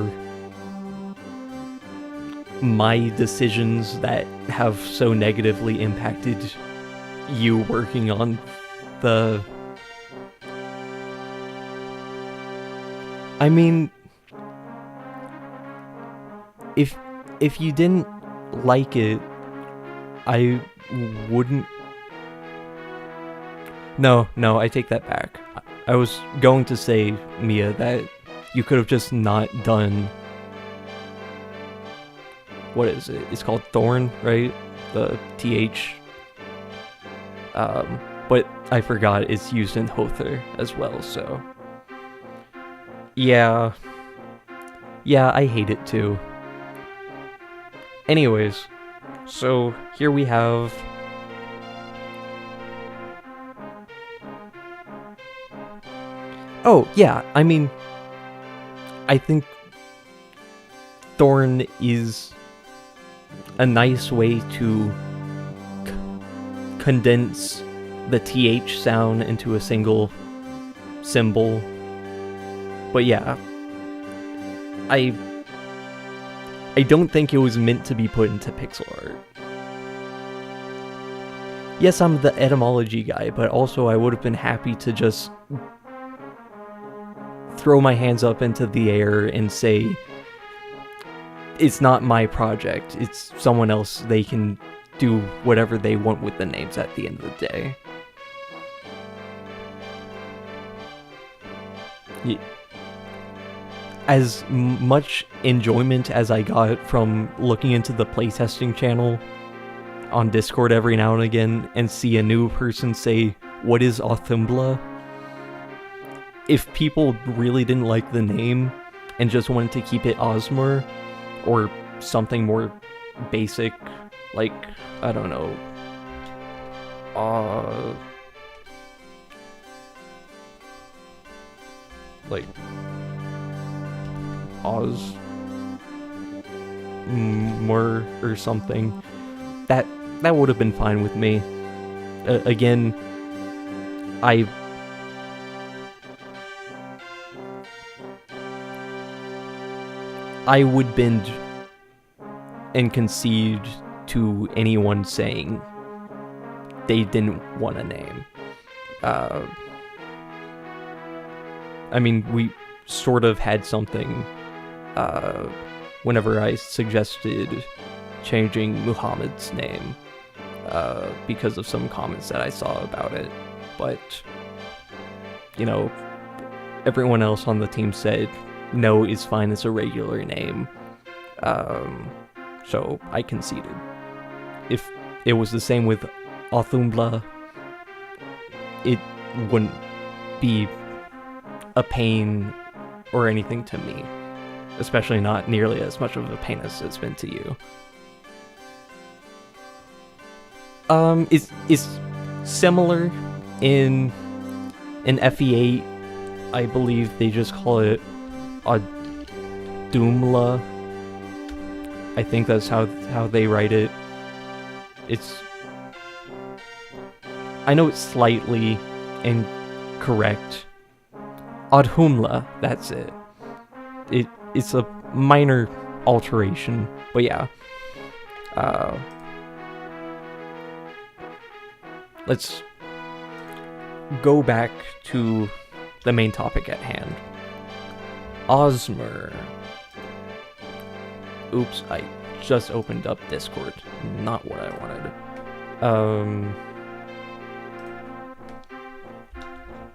my decisions that have so negatively impacted you working on the... I mean, if you didn't like it, I wouldn't... No, I take that back. I was going to say, Mia, that you could have just not done... What is it? It's called Thorn, right? The TH. But I forgot it's used in Hother as well, so... Yeah, I hate it too. Anyways, so here we have... Oh, yeah, I mean, I think Thorn is a nice way to condense the TH sound into a single symbol. But yeah, I don't think it was meant to be put into pixel art. Yes, I'm the etymology guy, but also I would have been happy to just throw my hands up into the air and say, it's not my project, it's someone else, they can do whatever they want with the names at the end of the day. Yeah. As much enjoyment as I got from looking into the playtesting channel on Discord every now and again and see a new person say, what is Auðumbla? If people really didn't like the name and just wanted to keep it Azmur or something more basic, like, I don't know, like Azmur or something, that would have been fine with me. Again, I would bend and concede to anyone saying they didn't want a name. I mean, we sort of had something whenever I suggested changing Muhammad's name because of some comments that I saw about it. But, you know, everyone else on the team said, no, it's fine, it's a regular name. So I conceded. if it was the same with Auðumbla, it wouldn't be a pain or anything to me, especially not nearly as much of a pain as it's been to you. It's similar in FE8. I believe they just call it Auðumbla. I think that's how they write it. I know it's slightly incorrect. Auðumbla, that's it. It's a minor alteration, but yeah. Let's go back to the main topic at hand. Azmur. Oops, I just opened up Discord. Not what I wanted.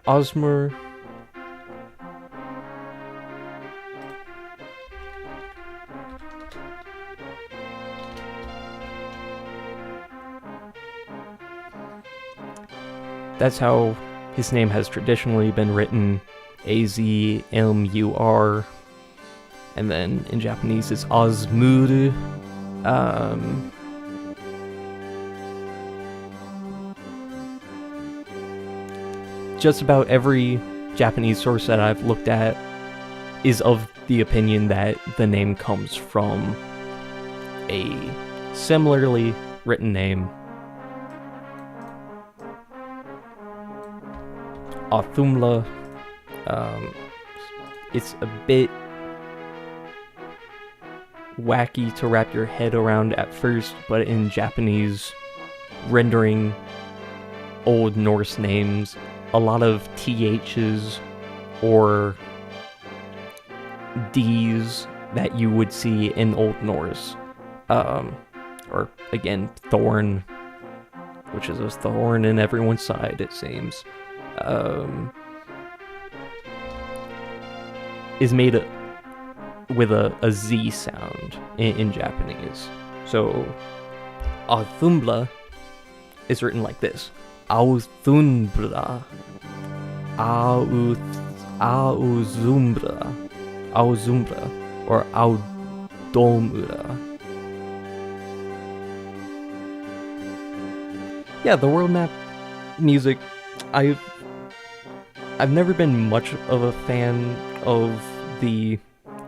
Azmur. That's how his name has traditionally been written, Azmur, and then in Japanese it's Azmur. Just about every Japanese source that I've looked at is of the opinion that the name comes from a similarly written name, Auðumbla. It's a bit wacky to wrap your head around at first, but in Japanese rendering Old Norse names, a lot of THs or Ds that you would see in Old Norse, or again, Thorn, which is a thorn in everyone's side, it seems, is made with a Z sound in Japanese. So Auðumbla is written like this: Auðumbla, Auðumbla, or Auðumbla. Yeah, the world map music, I've never been much of a fan of the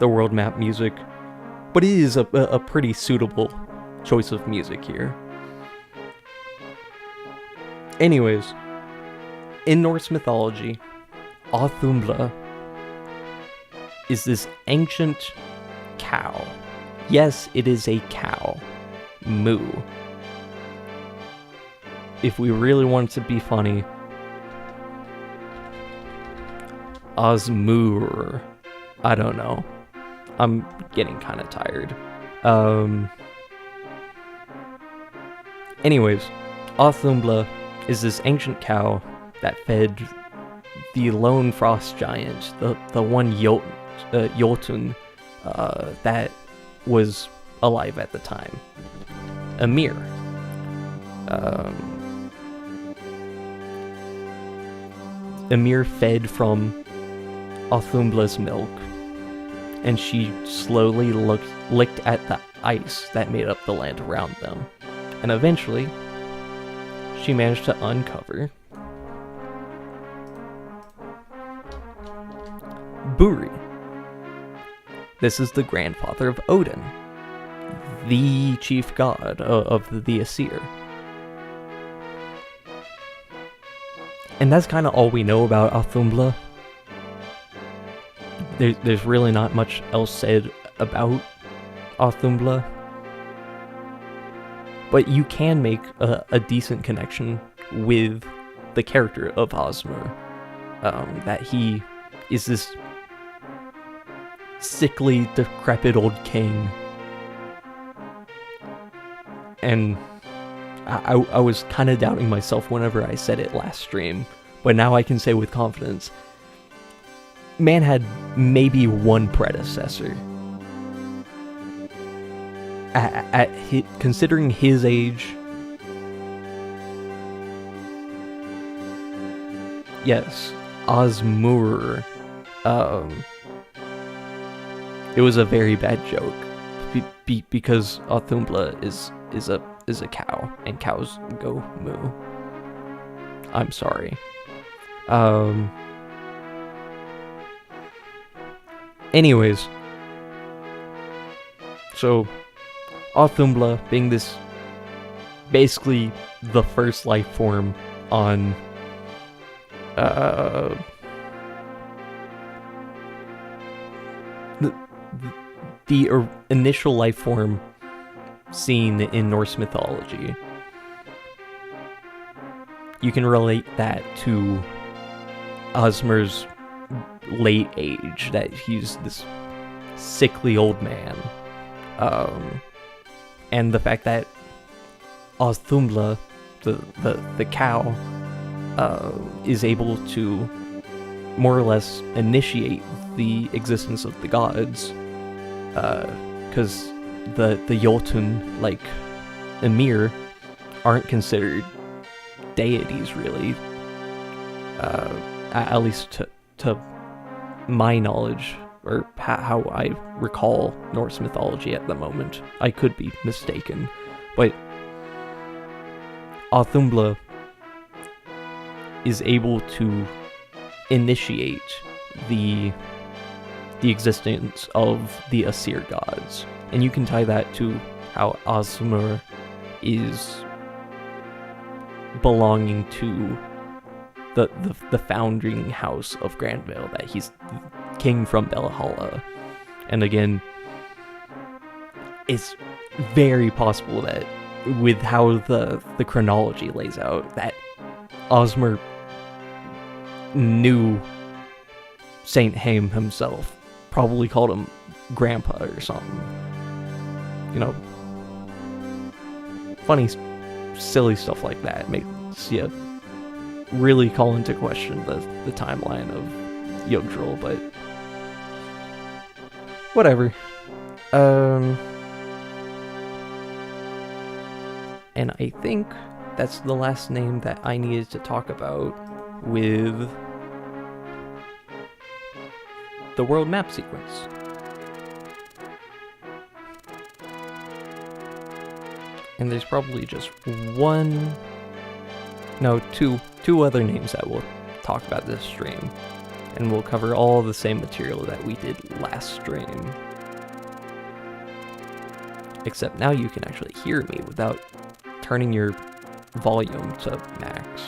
world map music, but it is a pretty suitable choice of music here. Anyways, in Norse mythology, Auðumbla is this ancient cow. Yes, it is a cow. Moo. If we really want to be funny, Azmur. I don't know. I'm getting kind of tired. Anyways, Auðumbla is this ancient cow that fed the lone frost giant, the one Jotun that was alive at the time, Ymir. Ymir fed from Auðumbla's milk, and she slowly licked at the ice that made up the land around them, and eventually she managed to uncover Buri. This is the grandfather of Odin, the chief god of the Aesir. And that's kind of all we know about Auðumbla. There's really not much else said about Auðumbla. But you can make a decent connection with the character of Azmur. That he is this sickly, decrepit old king. And I was kind of doubting myself whenever I said it last stream, but now I can say with confidence, man had maybe one predecessor. considering his age, yes, Azmur, it was a very bad joke, because Auðumbla is a cow, and cows go moo. I'm sorry. Anyways, so Auðumbla being this basically the first life form on the initial life form seen in Norse mythology. You can relate that to Azmur's late age, that he's this sickly old man. And the fact that Auðumbla, the cow, is able to more or less initiate the existence of the gods, because the Jotun, like Ymir, aren't considered deities, really. At least to my knowledge, or how I recall Norse mythology at the moment. I could be mistaken, but Auðumbla is able to initiate the existence of the Cessair gods, and you can tie that to how Azmur is belonging to the founding house of Grandvale, that he's king from Valhalla. And again, it's very possible that with how the chronology lays out, that Azmur knew Saint Heim himself, probably called him Grandpa or something. You know, funny, silly stuff like that makes you really call into question the timeline of Jugdral, but whatever. And I think that's the last name that I needed to talk about with the world map sequence. And there's probably just two other names that we'll talk about this stream. And we'll cover all the same material that we did last stream. Except now you can actually hear me without turning your volume to max.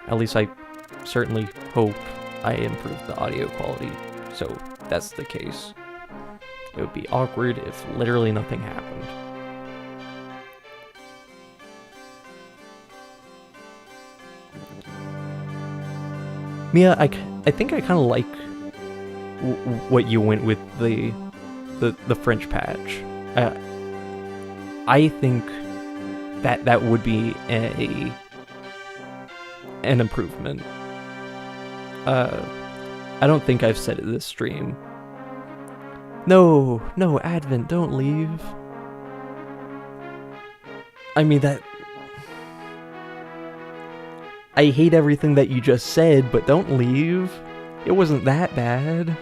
At least I certainly hope I improved the audio quality, so that's the case. It would be awkward if literally nothing happened. Mia, I think I kind of like what you went with the French patch. I think that would be an improvement. I don't think I've said it this stream. No, Advent, don't leave. I mean, I hate everything that you just said, but don't leave. It wasn't that bad.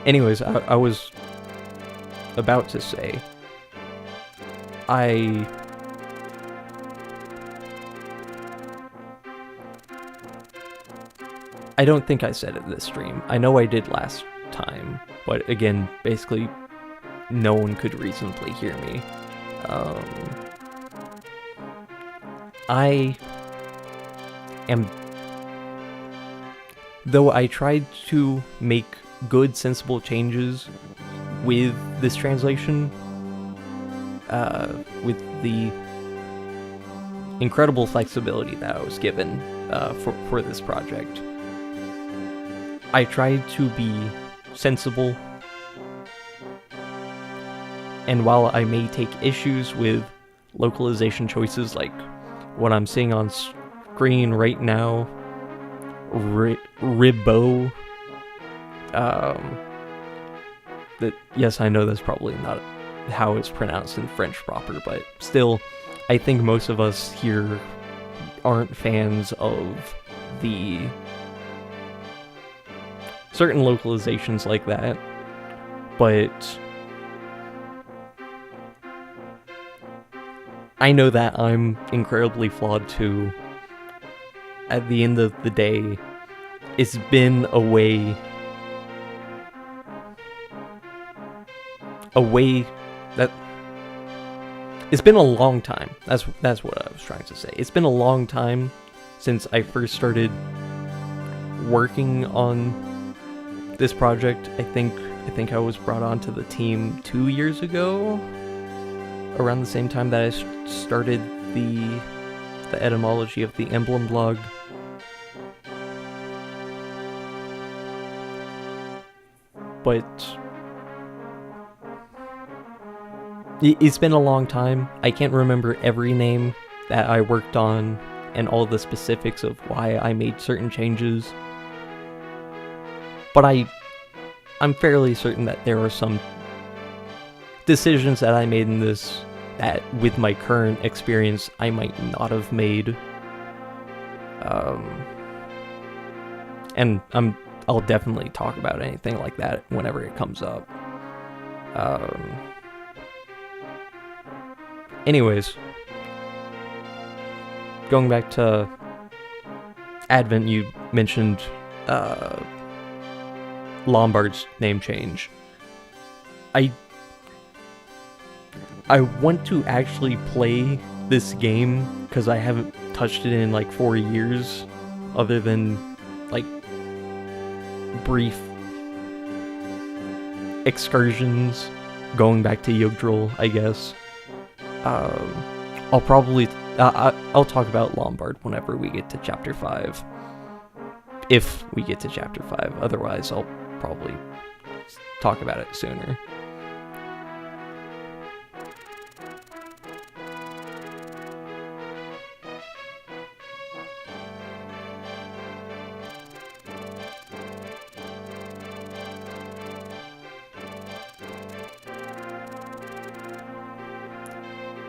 Anyways, I was about to say, I don't think I said it this stream. I know I did last time, but again, basically, no one could reasonably hear me. I am... Though I tried to make good, sensible changes with this translation, with the incredible flexibility that I was given for this project, I tried to be sensible, and while I may take issues with localization choices like what I'm seeing on screen right now, Ribbo, yes, I know that's probably not how it's pronounced in French proper, but still, I think most of us here aren't fans of the certain localizations like that, but I know that I'm incredibly flawed too. At the end of the day, it's been a way that it's been a long time. That's what I was trying to say. It's been a long time since I first started working on this project. I think I was brought onto the team 2 years ago, around the same time that I started the etymology of the emblem blog. But it's been a long time. I can't remember every name that I worked on and all the specifics of why I made certain changes. But I'm fairly certain that there are some decisions that I made in this that, with my current experience, I might not have made. And I'll definitely talk about anything like that whenever it comes up. Anyways, going back to Advent, you mentioned Lombard's name change. I want to actually play this game because I haven't touched it in like 4 years, other than like brief excursions going back to Jugdral, I guess. I'll probably I'll talk about Lombard whenever we get to chapter 5. If we get to chapter 5, otherwise I'll probably talk about it sooner.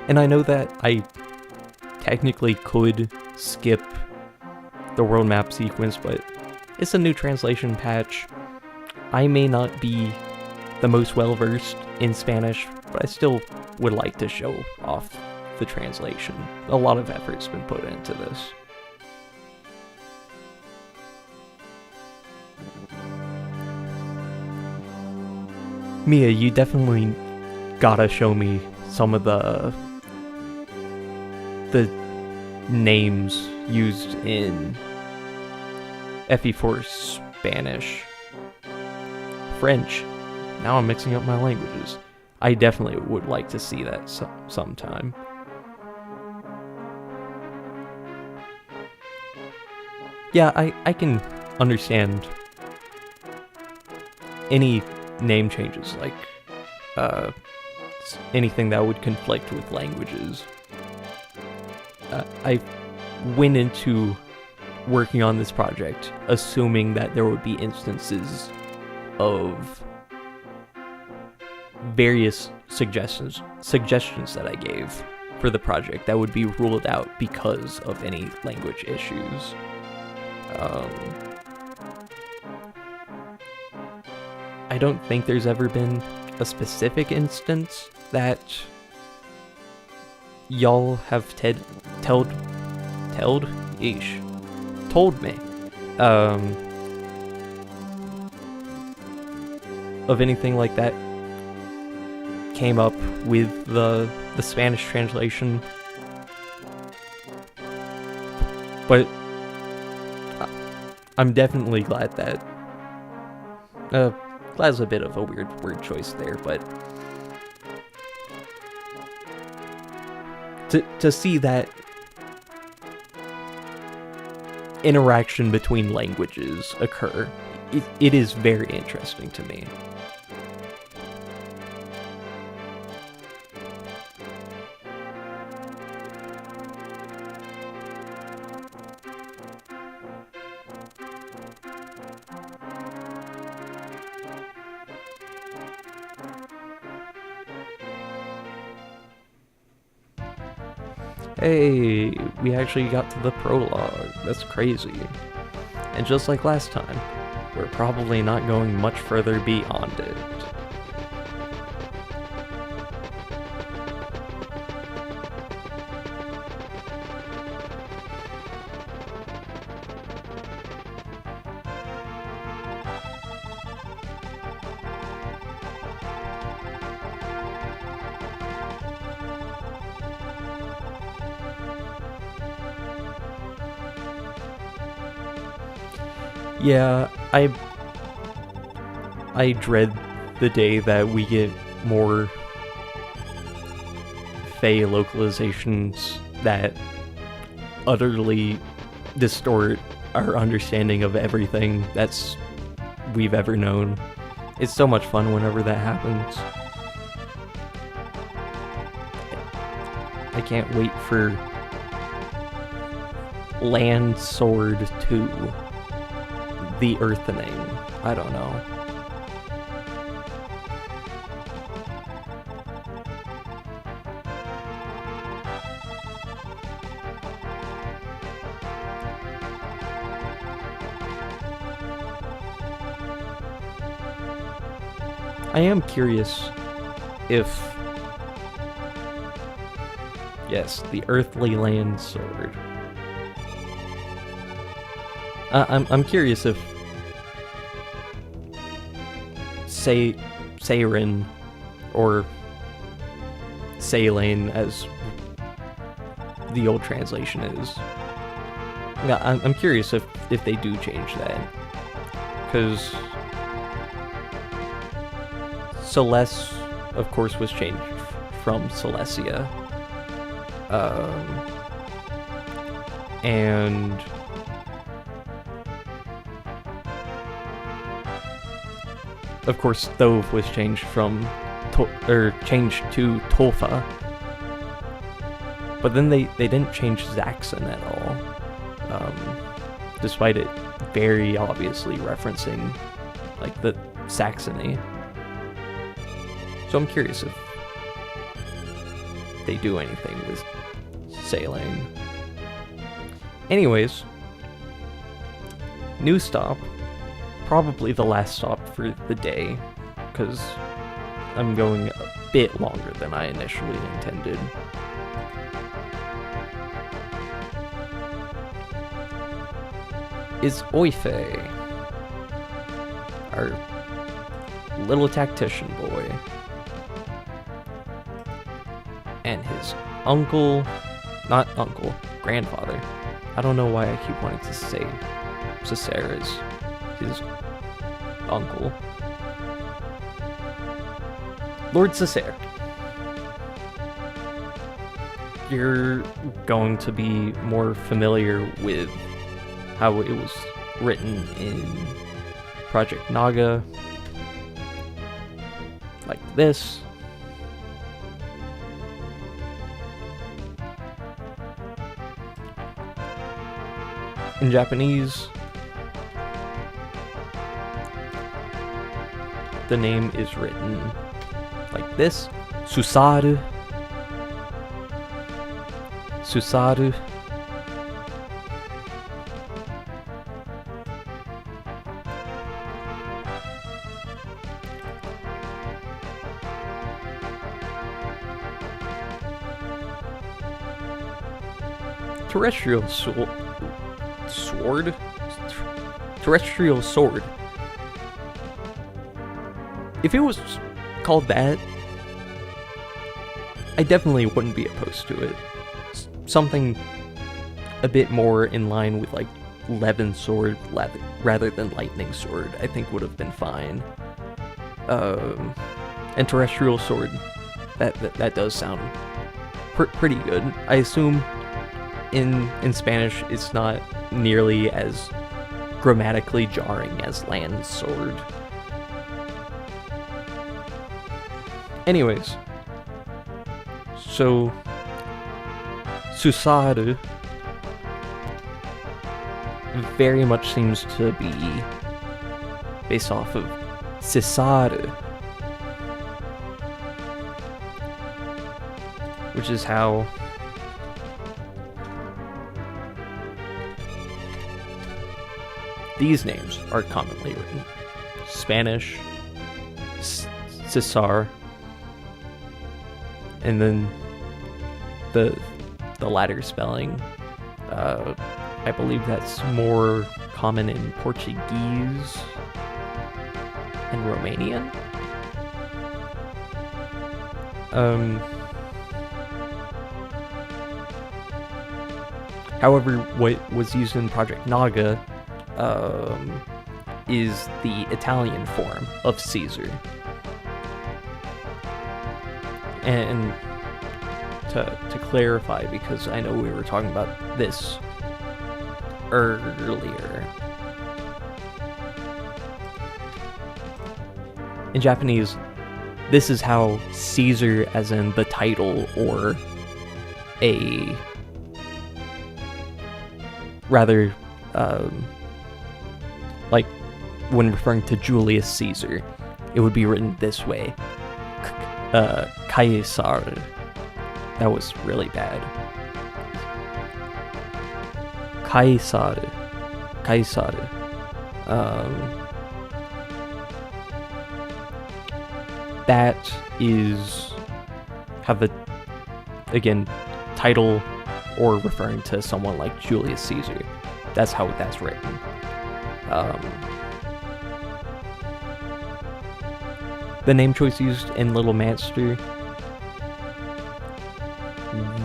And I know that I technically could skip the world map sequence, but it's a new translation patch. I may not be the most well-versed in Spanish, but I still would like to show off the translation. A lot of effort's been put into this. Mia, you definitely gotta show me some of the names used in FE4 Spanish. French. Now I'm mixing up my languages. I definitely would like to see that sometime. Yeah, I can understand any name changes, like anything that would conflict with languages. I went into working on this project assuming that there would be instances of various suggestions that I gave for the project that would be ruled out because of any language issues. I don't think there's ever been a specific instance that y'all have told me of anything like that came up with the Spanish translation. But I'm definitely glad that glad's a bit of a weird word choice there, but to see that interaction between languages occur, it is very interesting to me. Hey, we actually got to the prologue. That's crazy. And just like last time, we're probably not going much further beyond it. Yeah, I dread the day that we get more Fey localizations that utterly distort our understanding of everything we've ever known. It's so much fun whenever that happens. I can't wait for Land Sword 2. The Earthening. I don't know. I am curious if... Yes, the Earthly Land Sword. I'm curious if Seirin, or Sailane as the old translation is. Yeah, I'm curious if they do change that. Because Celeste, of course, was changed from Celestia. And of course, Thove was changed changed to Tolfa. But then they didn't change Zaxxon at all. Despite it very obviously referencing, like, the Saxony. So I'm curious if they do anything with Sailane. Anyways, new stop. Probably the last stop for the day, because I'm going a bit longer than I initially intended. Is Oifey, our little tactician boy, and his grandfather. I don't know why I keep wanting to say Cessair is his uncle. Lord Cessair. You're going to be more familiar with how it was written in Project Naga, like this. In Japanese, the name is written like this: Susaru. Susaru. Terrestrial sword? Terrestrial sword. If it was called that, I definitely wouldn't be opposed to it. Something a bit more in line with, like, Levin sword rather than lightning sword, I think would have been fine. And terrestrial sword, that does sound pretty good. I assume in Spanish it's not nearly as grammatically jarring as land sword. Anyways, so Susaru very much seems to be based off of Cesare, which is how these names are commonly written. Spanish, Cessair, and then the latter spelling, I believe that's more common in Portuguese and Romanian. However, what was used in Project Naga is the Italian form of Caesar. And to clarify, because I know we were talking about this earlier, in Japanese, this is how Caesar, as in the title, or a rather, like when referring to Julius Caesar, it would be written this way. Cesare. That was really bad. Cesare. That is how the, again, title or referring to someone like Julius Caesar. That's how that's written. The name choice used in Little Master.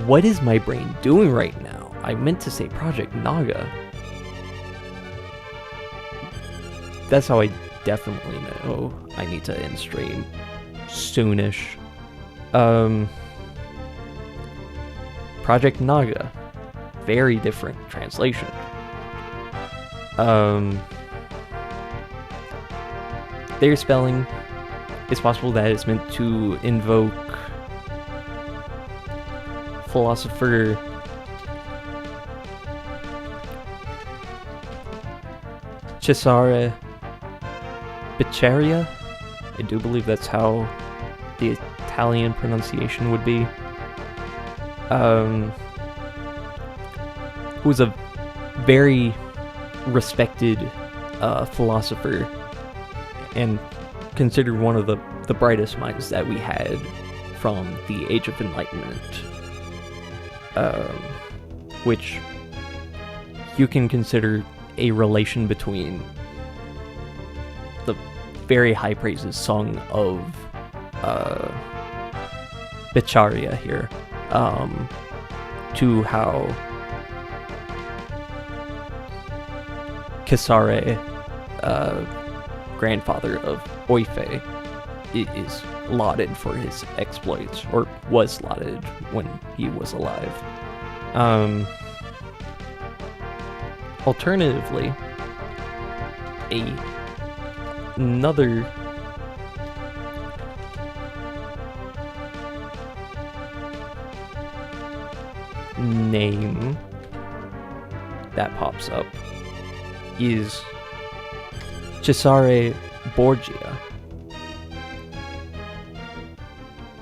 What is my brain doing right now? I meant to say Project Naga. That's how I definitely know I need to end stream soonish. Project Naga. Very different translation. Their spelling, it's possible that it's meant to invoke philosopher Cesare Beccaria. I do believe that's how the Italian pronunciation would be. Who's a very respected philosopher and considered one of the brightest minds that we had from the Age of Enlightenment, which you can consider a relation between the very high praises sung of Beccaria here, to how Cesare, grandfather of Oifey, is lauded for his exploits, or was lauded when he was alive. Alternatively, another name that pops up is Cesare Borgia.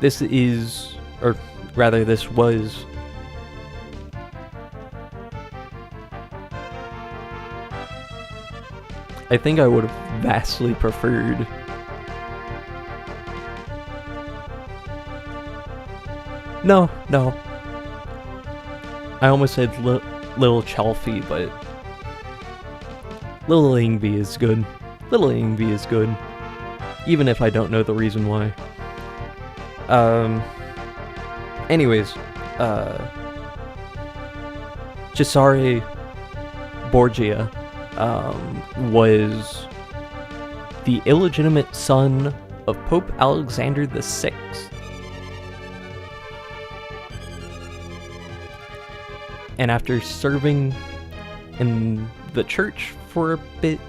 This is, or rather this was, I think I would have vastly preferred No. I almost said Little Chalfie, but Little Ingvi is good. Little Ingvi is good, even if I don't know the reason why. Anyways, Cesare Borgia was the illegitimate son of Pope Alexander VI. And after serving in the church for a bit,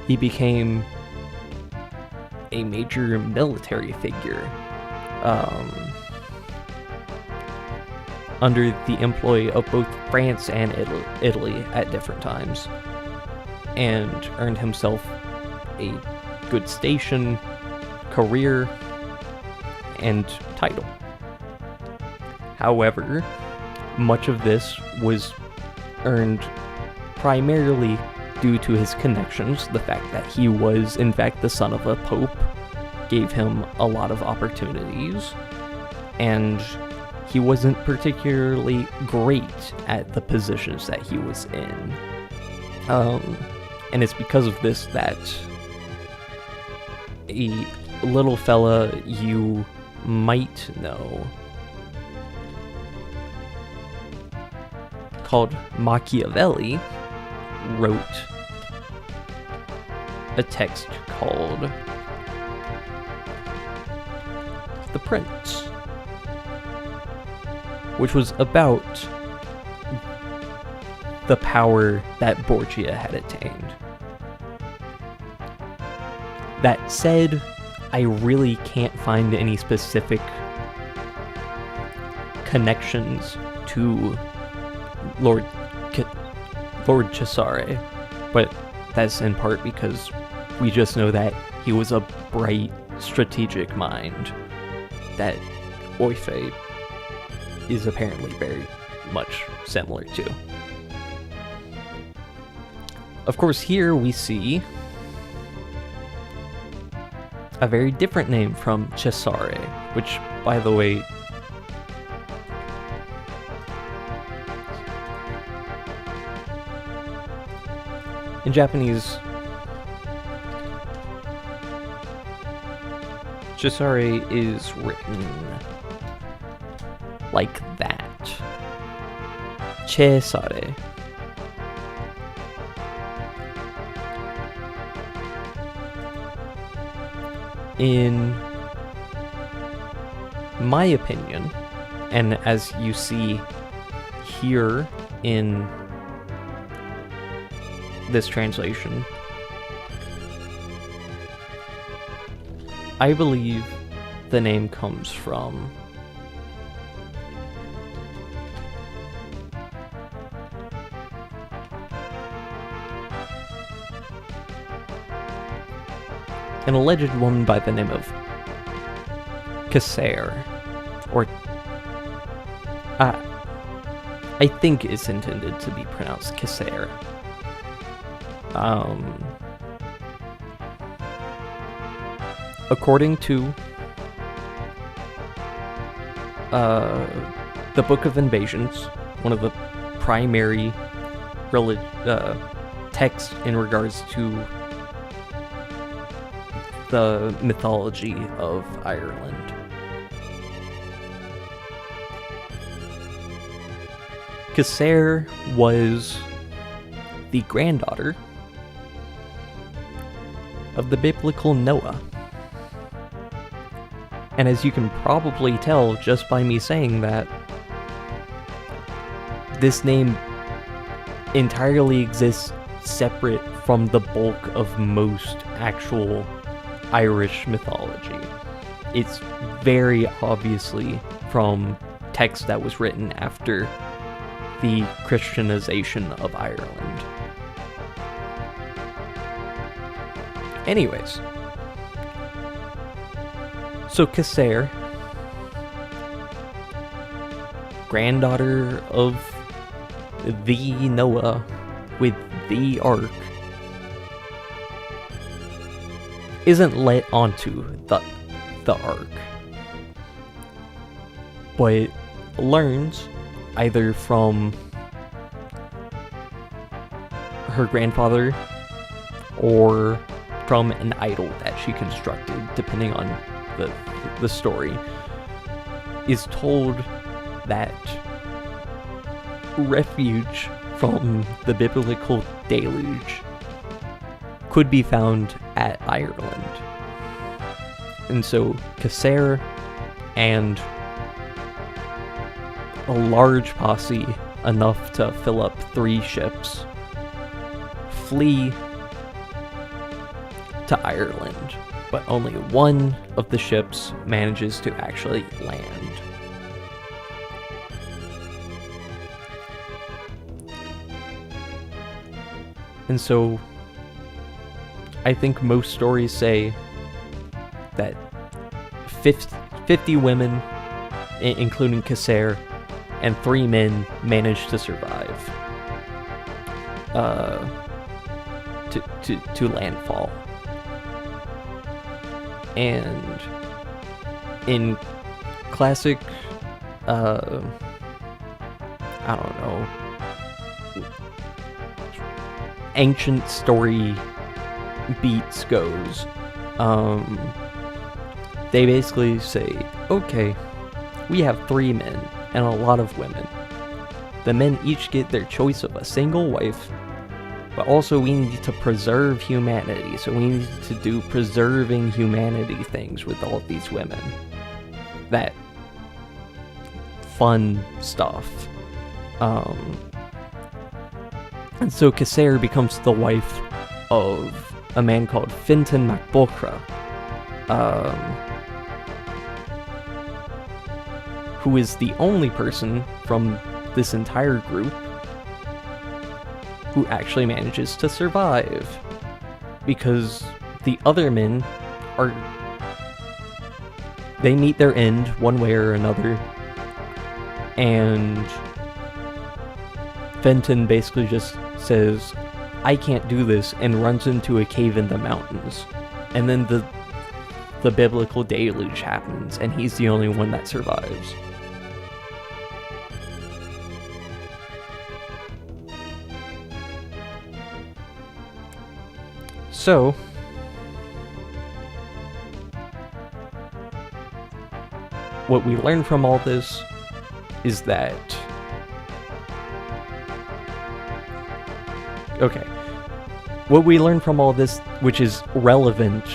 he became a major military figure under the employ of both France and Italy at different times, and earned himself a good station, career, and title. However, much of this was earned primarily due to his connections, the fact that he was, in fact, the son of a pope, gave him a lot of opportunities, and he wasn't particularly great at the positions that he was in. And it's because of this that a little fella you might know called Machiavelli wrote a text called The Prince, which was about the power that Borgia had attained. That said, I really can't find any specific connections to Lord Cesare, but that's in part because we just know that he was a bright, strategic mind that Oifey is apparently very much similar to. Of course, here we see a very different name from Cesare, which, by the way, in Japanese, Cesare is written like that. Cesare. In my opinion, and as you see here in this translation, I believe the name comes from an alleged woman by the name of Cessair, or I think it's intended to be pronounced Cessair. According to the Book of Invasions, one of the primary texts in regards to the mythology of Ireland, Cessair was the granddaughter of the biblical Noah. And as you can probably tell just by me saying that, this name entirely exists separate from the bulk of most actual Irish mythology. It's very obviously from text that was written after the Christianization of Ireland. Anyways, so Cessair, granddaughter of the Noah with the ark, isn't let onto the ark, but learns either from her grandfather or from an idol that she constructed, depending on the story, is told that refuge from the biblical deluge could be found at Ireland. And so Cessair and a large posse, enough to fill up 3 ships, flee to Ireland, but only one of the ships manages to actually land. And so I think most stories say that 50 women, including Cessair, and 3 men managed to survive. to landfall. And in classic, I don't know, ancient story beats goes, they basically say, okay, we have 3 men and a lot of women. The men each get their choice of a single wife, but also we need to preserve humanity, so we need to do preserving humanity things with all of these women. That fun stuff. And so Cessair becomes the wife of a man called Fintan MacBocra, who is the only person from this entire group who actually manages to survive, because the other men they meet their end one way or another, and Fenton basically just says, I can't do this, and runs into a cave in the mountains. And then the biblical deluge happens, and he's the only one that survives. So, what we learn from all this is that... Okay. What we learn from all this, which is relevant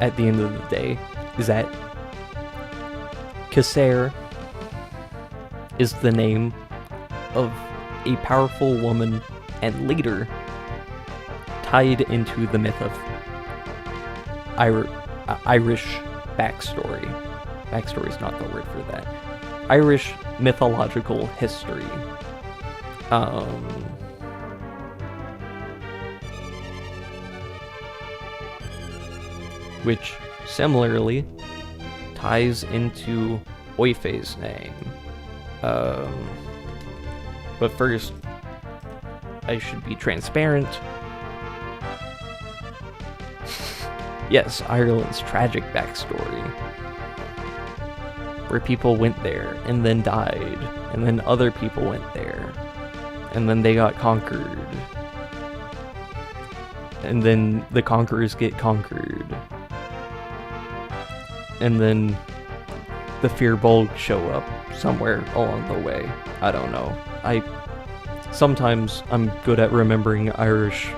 at the end of the day, is that Cessair is the name of a powerful woman and leader tied into the myth of Irish backstory. Backstory is not the word for that. Irish mythological history. Which similarly ties into Oifey's name. But first, I should be transparent. Yes, Ireland's tragic backstory, where people went there and then died, and then other people went there, and then they got conquered, and then the conquerors get conquered, and then the Firbolg show up somewhere along the way. I don't know. Sometimes I'm good at remembering Irish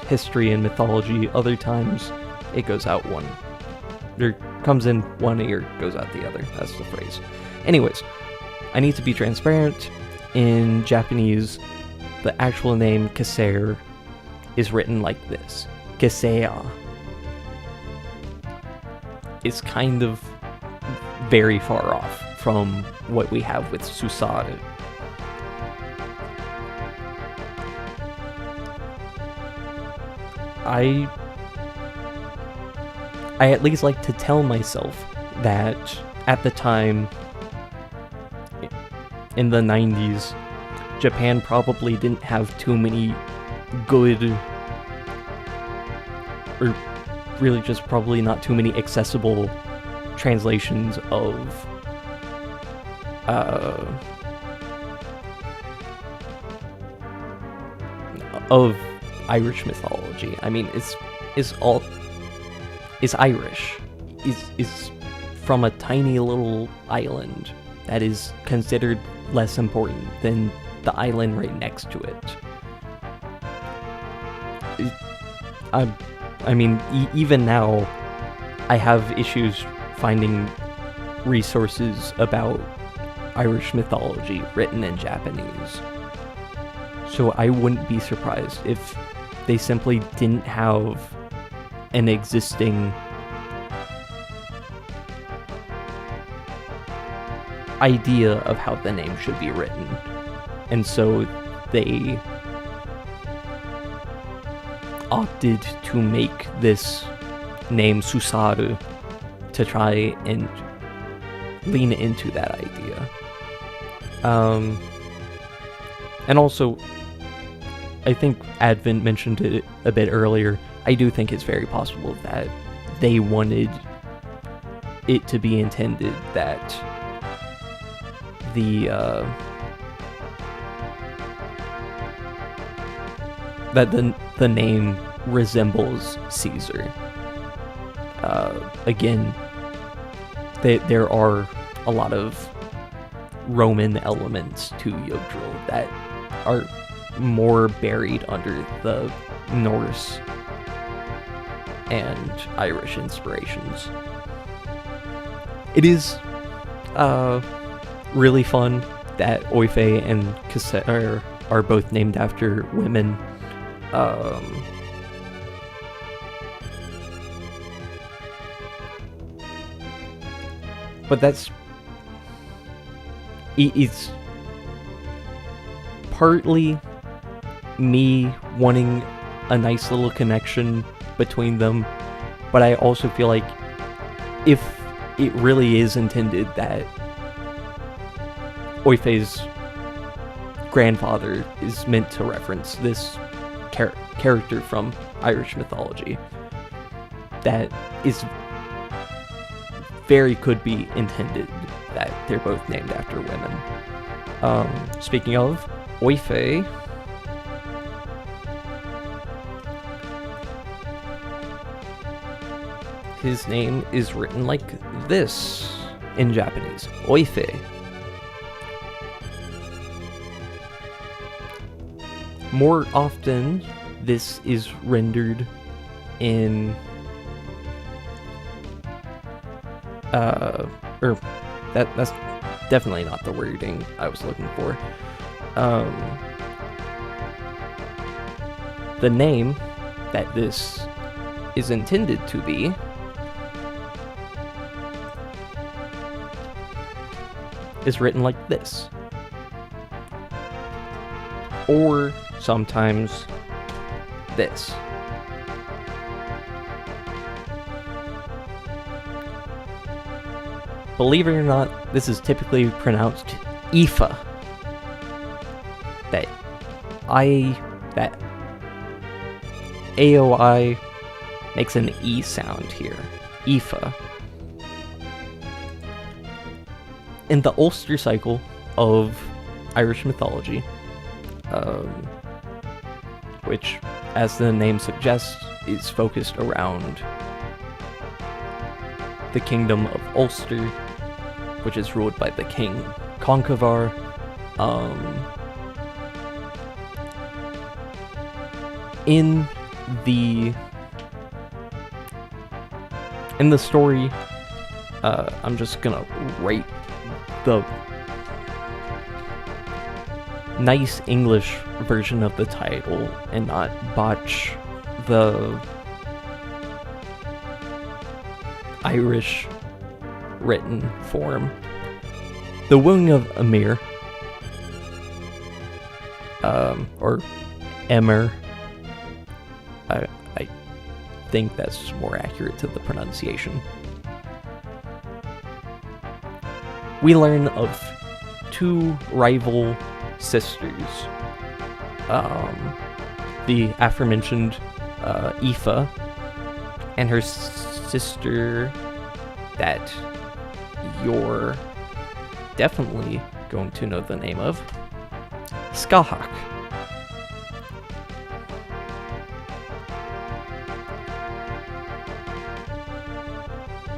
history and mythology, other times it goes out one. Or comes in one ear, goes out the other. That's the phrase. Anyways, I need to be transparent. In Japanese, the actual name Cessair is written like this. Cessair. It's kind of very far off from what we have with Cesare. I at least like to tell myself that at the time, in the 90s, Japan probably didn't have too many good, or really just probably not too many accessible translations of Irish mythology. I mean, it's Irish. Is from a tiny little island that is considered less important than the island right next to it. I mean, even now, I have issues finding resources about Irish mythology written in Japanese. So I wouldn't be surprised if they simply didn't have an existing idea of how the name should be written. And so they opted to make this name Susaru to try and lean into that idea. And also, I think Advent mentioned it a bit earlier. I do think it's very possible that they wanted it to be intended that the name resembles Caesar. Again, there are a lot of Roman elements to Jugdral that are more buried under the Norse and Irish inspirations. It is really fun that Oifey and Cessair are both named after women. But it's partly me wanting a nice little connection between them, but I also feel like if it really is intended that Oifey's grandfather is meant to reference this character from Irish mythology, that is very could be intended that they're both named after women. Speaking of Oifey, his name is written like this in Japanese, Oifey. More often, this is rendered in that's definitely not the wording I was looking for. The name that this is intended to be is written like this. Or sometimes this. Believe it or not, this is typically pronounced Aoife. That AOI makes an E sound here. Aoife. In the Ulster cycle of Irish mythology, which, as the name suggests, is focused around the kingdom of Ulster, which is ruled by the king Conchobar. In the story, I'm just gonna rate the nice English version of the title and not botch the Irish written form. The Wooing of Emir, or Emir, I think that's more accurate to the pronunciation. We learn of two rival sisters. The aforementioned Aoife and her sister that you're definitely going to know the name of, Skahak.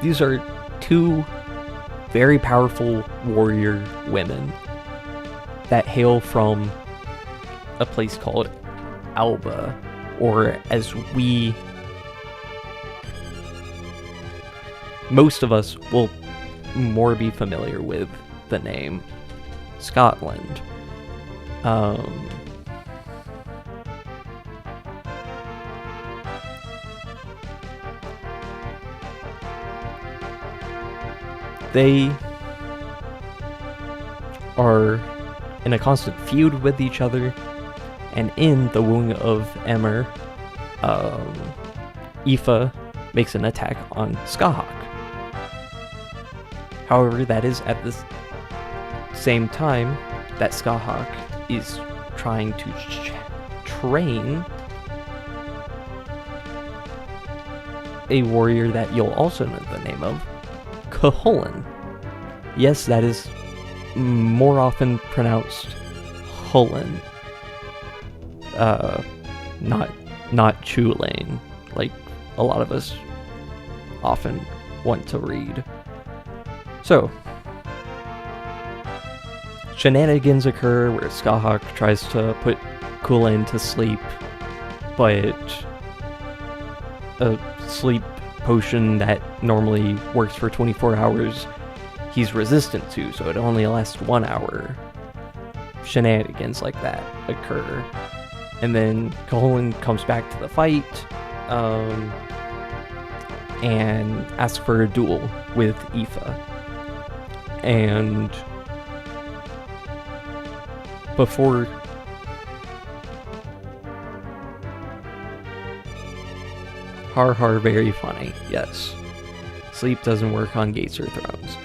These are two very powerful warrior women that hail from a place called Alba, or as most of us will more be familiar with the name Scotland. They are in a constant feud with each other, and in the Wooing of Emir, Aoife makes an attack on Skahak. However, that is at the same time that Skahak is trying to train a warrior that you'll also know the name of, Cuchulainn. Yes, that is more often pronounced Hullen. Not Chulainn, like a lot of us often want to read. So, shenanigans occur where Skahak tries to put Cuchulainn to sleep, but a sleep potion that normally works for 24 hours, he's resistant to, so it only lasts 1 hour. Shenanigans like that occur. And then Cuchulainn comes back to the fight, and asks for a duel with Aoife. And before har, very funny, yes. Sleep doesn't work on gates or thrones.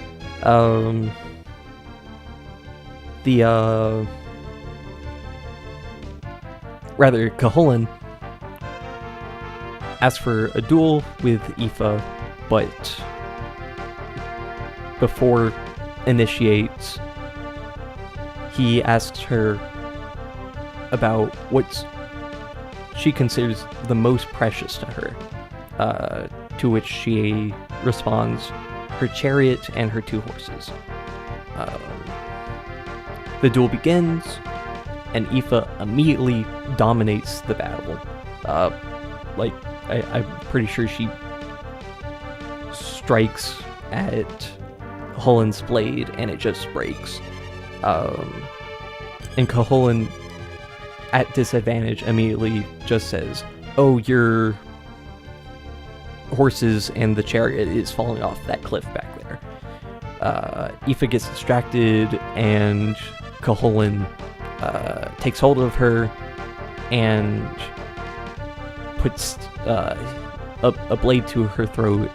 Cuchulainn asks for a duel with Aoife, but before initiates, he asks her about what she considers the most precious to her, to which she responds, her chariot and her 2 horses. The duel begins, and Aoife immediately dominates the battle. I'm pretty sure she strikes at Cuchulainn's blade, and it just breaks. And Cuchulainn, at disadvantage, immediately just says, "Oh, your horses and the chariot is falling off that cliff back there." Aoife gets distracted, and Cuchulainn takes hold of her and puts a blade to her throat,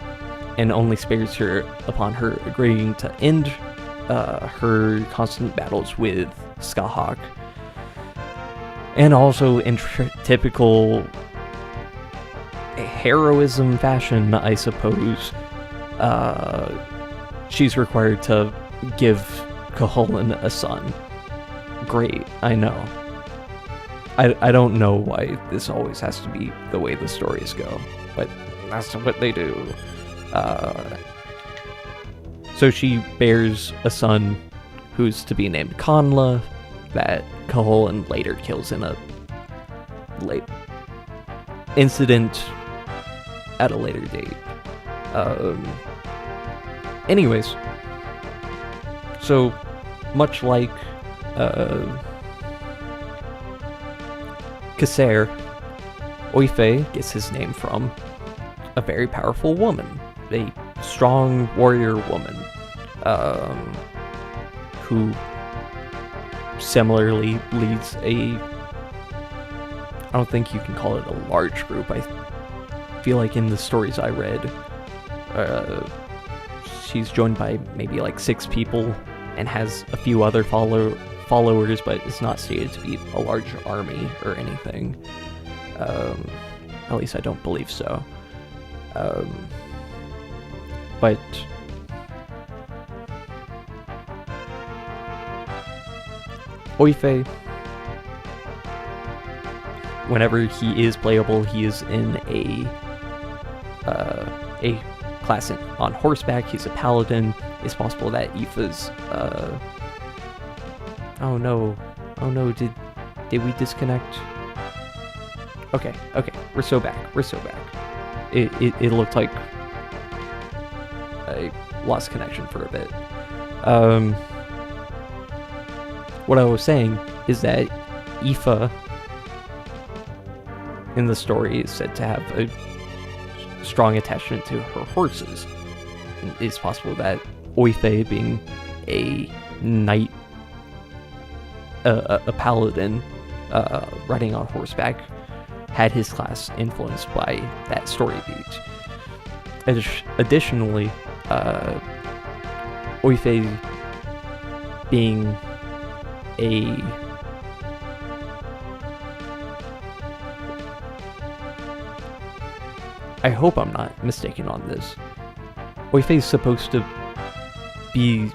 and only spares her upon her agreeing to end her constant battles with Skahak. And also, in typical heroism fashion, I suppose, she's required to give Cuchulainn a son. Great, I know. I don't know why this always has to be the way the stories go, but that's what they do. So she bears a son who's to be named Conla, that Cuchulainn later kills in a late incident at a later date. Anyways, so much like Cessair, Oifey gets his name from a very powerful woman, a strong warrior woman, who similarly leads I don't think you can call it a large group. I feel like in the stories I read, she's joined by maybe like 6 people and has a few other followers, but it's not stated to be a large army or anything. At least I don't believe so. But Oifey, whenever he is playable, he is in a class on horseback. He's a paladin. It's possible that Aoife's oh no, did we disconnect? Okay, we're so back. It looked like I lost connection for a bit. What I was saying is that Aoife in the story is said to have a strong attachment to her horses. It's possible that Oifey, being a knight, a paladin, riding on horseback, had his class influenced by that story beat. Additionally, Oifey being I hope I'm not mistaken on this. Oifey is supposed to be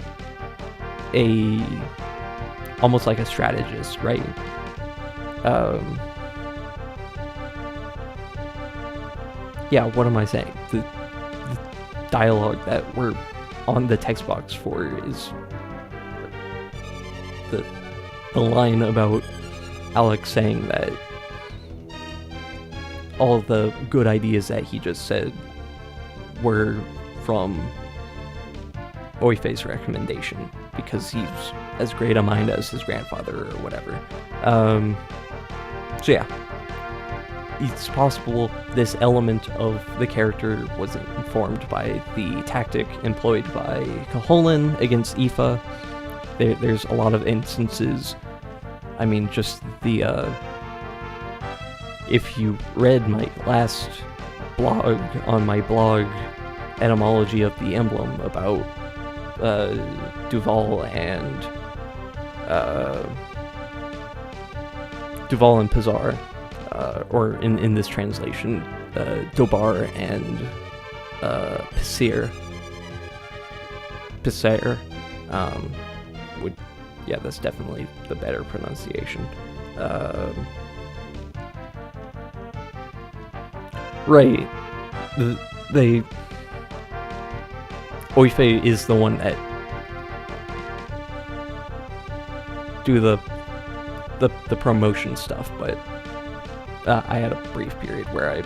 almost like a strategist, right? Yeah, what am I saying? The dialogue that we're on the text box for is the line about Alex saying that all the good ideas that he just said were from Oifey's recommendation because he's as great a mind as his grandfather or whatever. So yeah, it's possible this element of the character was informed by the tactic employed by Cuchulainn against Aoife. There's a lot of instances. I mean, just the if you read my last blog on my blog, Etymology of the Emblem, about Duval and Pizarre, or in this translation, Dobar and Cessair, yeah, that's definitely the better pronunciation. Right. Oifey is the one that do the promotion stuff, but I had a brief period where I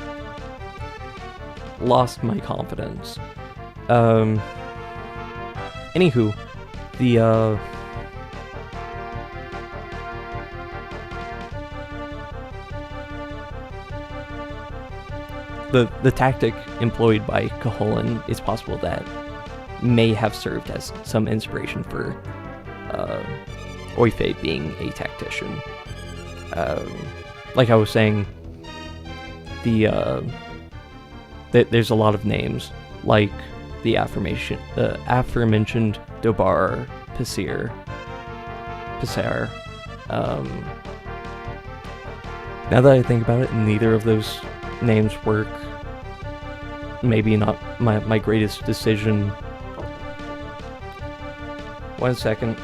lost my confidence. Anywho, the tactic employed by Cuchulainn is possible that may have served as some inspiration for Oifey being a tactician. Like I was saying, there's a lot of names, like the aforementioned Dobar, Cessair. Now that I think about it, neither of those names work. Maybe not my greatest decision. 1 second.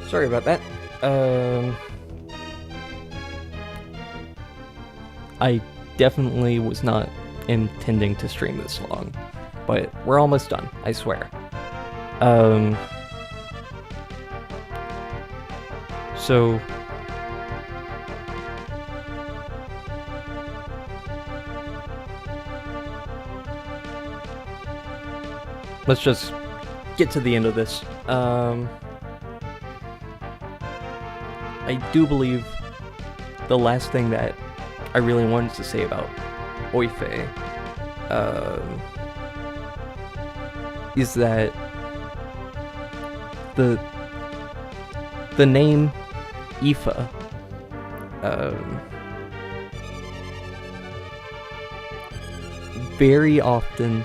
Sorry about that. I definitely was not intending to stream this long, but we're almost done, I swear. So let's just get to the end of this. I do believe the last thing that I really wanted to say about Oifey is that the name Aoife very often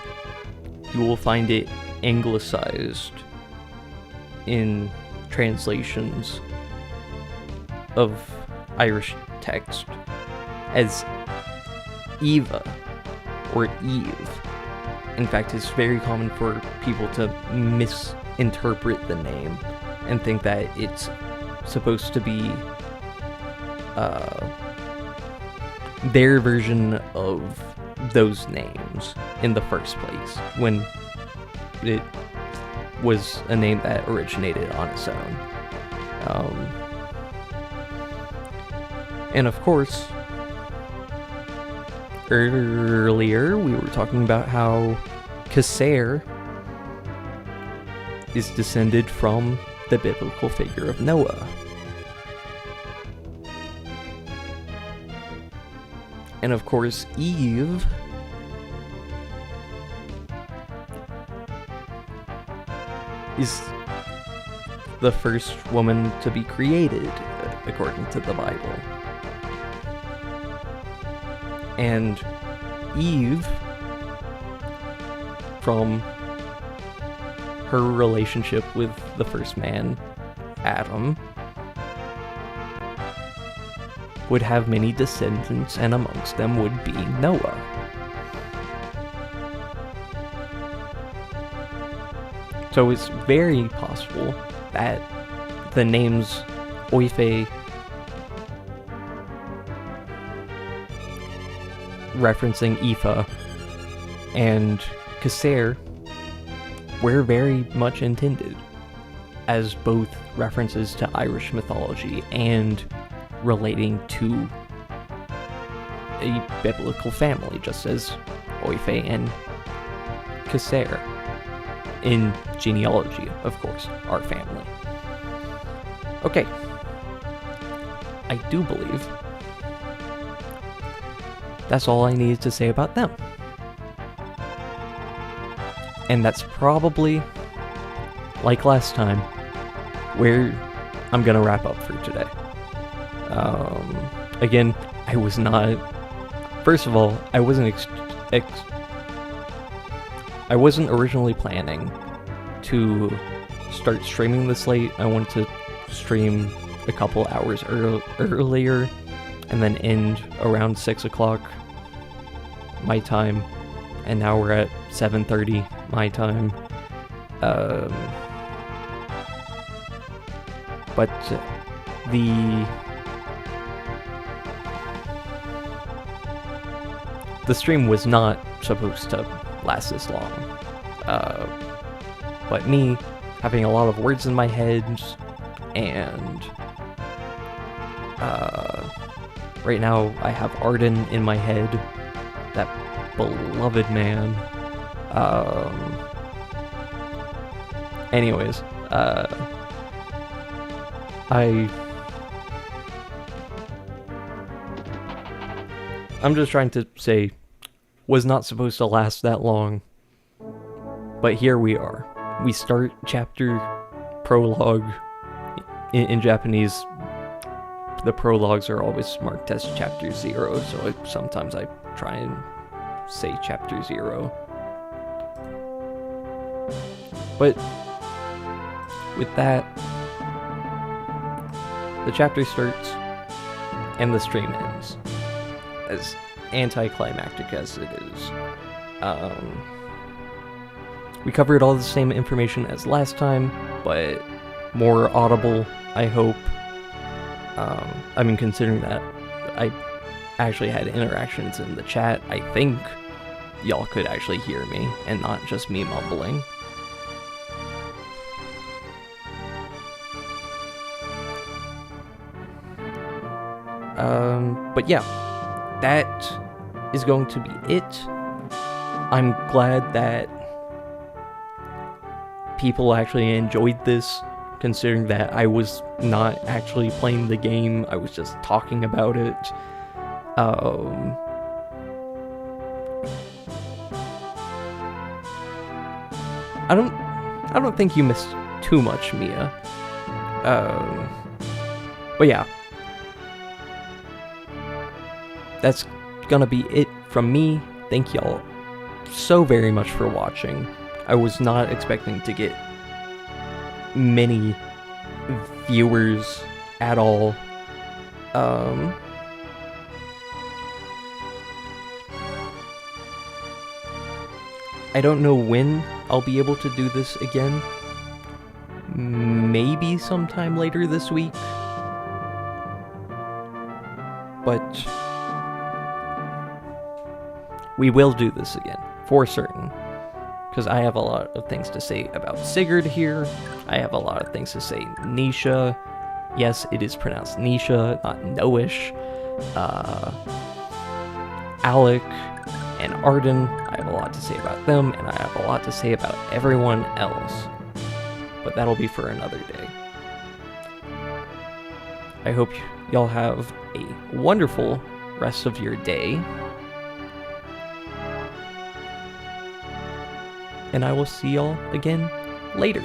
you will find it anglicized in translations of Irish text as Eva or Eve. In fact, it's very common for people to misinterpret the name and think that it's supposed to be their version of those names in the first place, when it was a name that originated on its own. And of course, earlier we were talking about how Cessair is descended from the biblical figure of Noah. And of course, Eve is the first woman to be created, according to the Bible. And Eve, from her relationship with the first man, Adam, would have many descendants, and amongst them would be Noah. So it's very possible that the names Oifey, referencing Aoife, and Cessair were very much intended as both references to Irish mythology and relating to a biblical family, just as Oifey and Cessair in Genealogy, of course, our family. Okay, I do believe that's all I needed to say about them. And that's probably, like last time, where I'm gonna wrap up for today. Again, I was not... First of all, I wasn't I wasn't originally planning to start streaming this late. I wanted to stream a couple hours earlier and then end around 6 o'clock my time, and now we're at 7:30 my time. But the stream was not supposed to last this long. But me having a lot of words in my head, and right now I have Arden in my head, that beloved man. Anyways, I'm just trying to say, was not supposed to last that long, but here we are. We start chapter prologue. In Japanese, the prologues are always marked as chapter 0, so sometimes I try and say chapter 0. But with that, the chapter starts and the stream ends, as anticlimactic as it is. We covered all the same information as last time, but more audible, I hope. I mean, considering that I actually had interactions in the chat, I think y'all could actually hear me, and not just me mumbling. But yeah, that is going to be it. I'm glad that people actually enjoyed this, considering that I was not actually playing the game, I was just talking about it. I don't think you missed too much, Mia. But yeah, that's gonna be it from me. Thank y'all so very much for watching. I was not expecting to get many viewers at all. I don't know when I'll be able to do this again. Maybe sometime later this week. But we will do this again, for certain. Because I have a lot of things to say about Sigurd here. I have a lot of things to say Nisha. Yes, it is pronounced Nisha, not Noish. Alec and Arden, I have a lot to say about them, and I have a lot to say about everyone else. But that'll be for another day. I hope y'all have a wonderful rest of your day. And I will see y'all again later.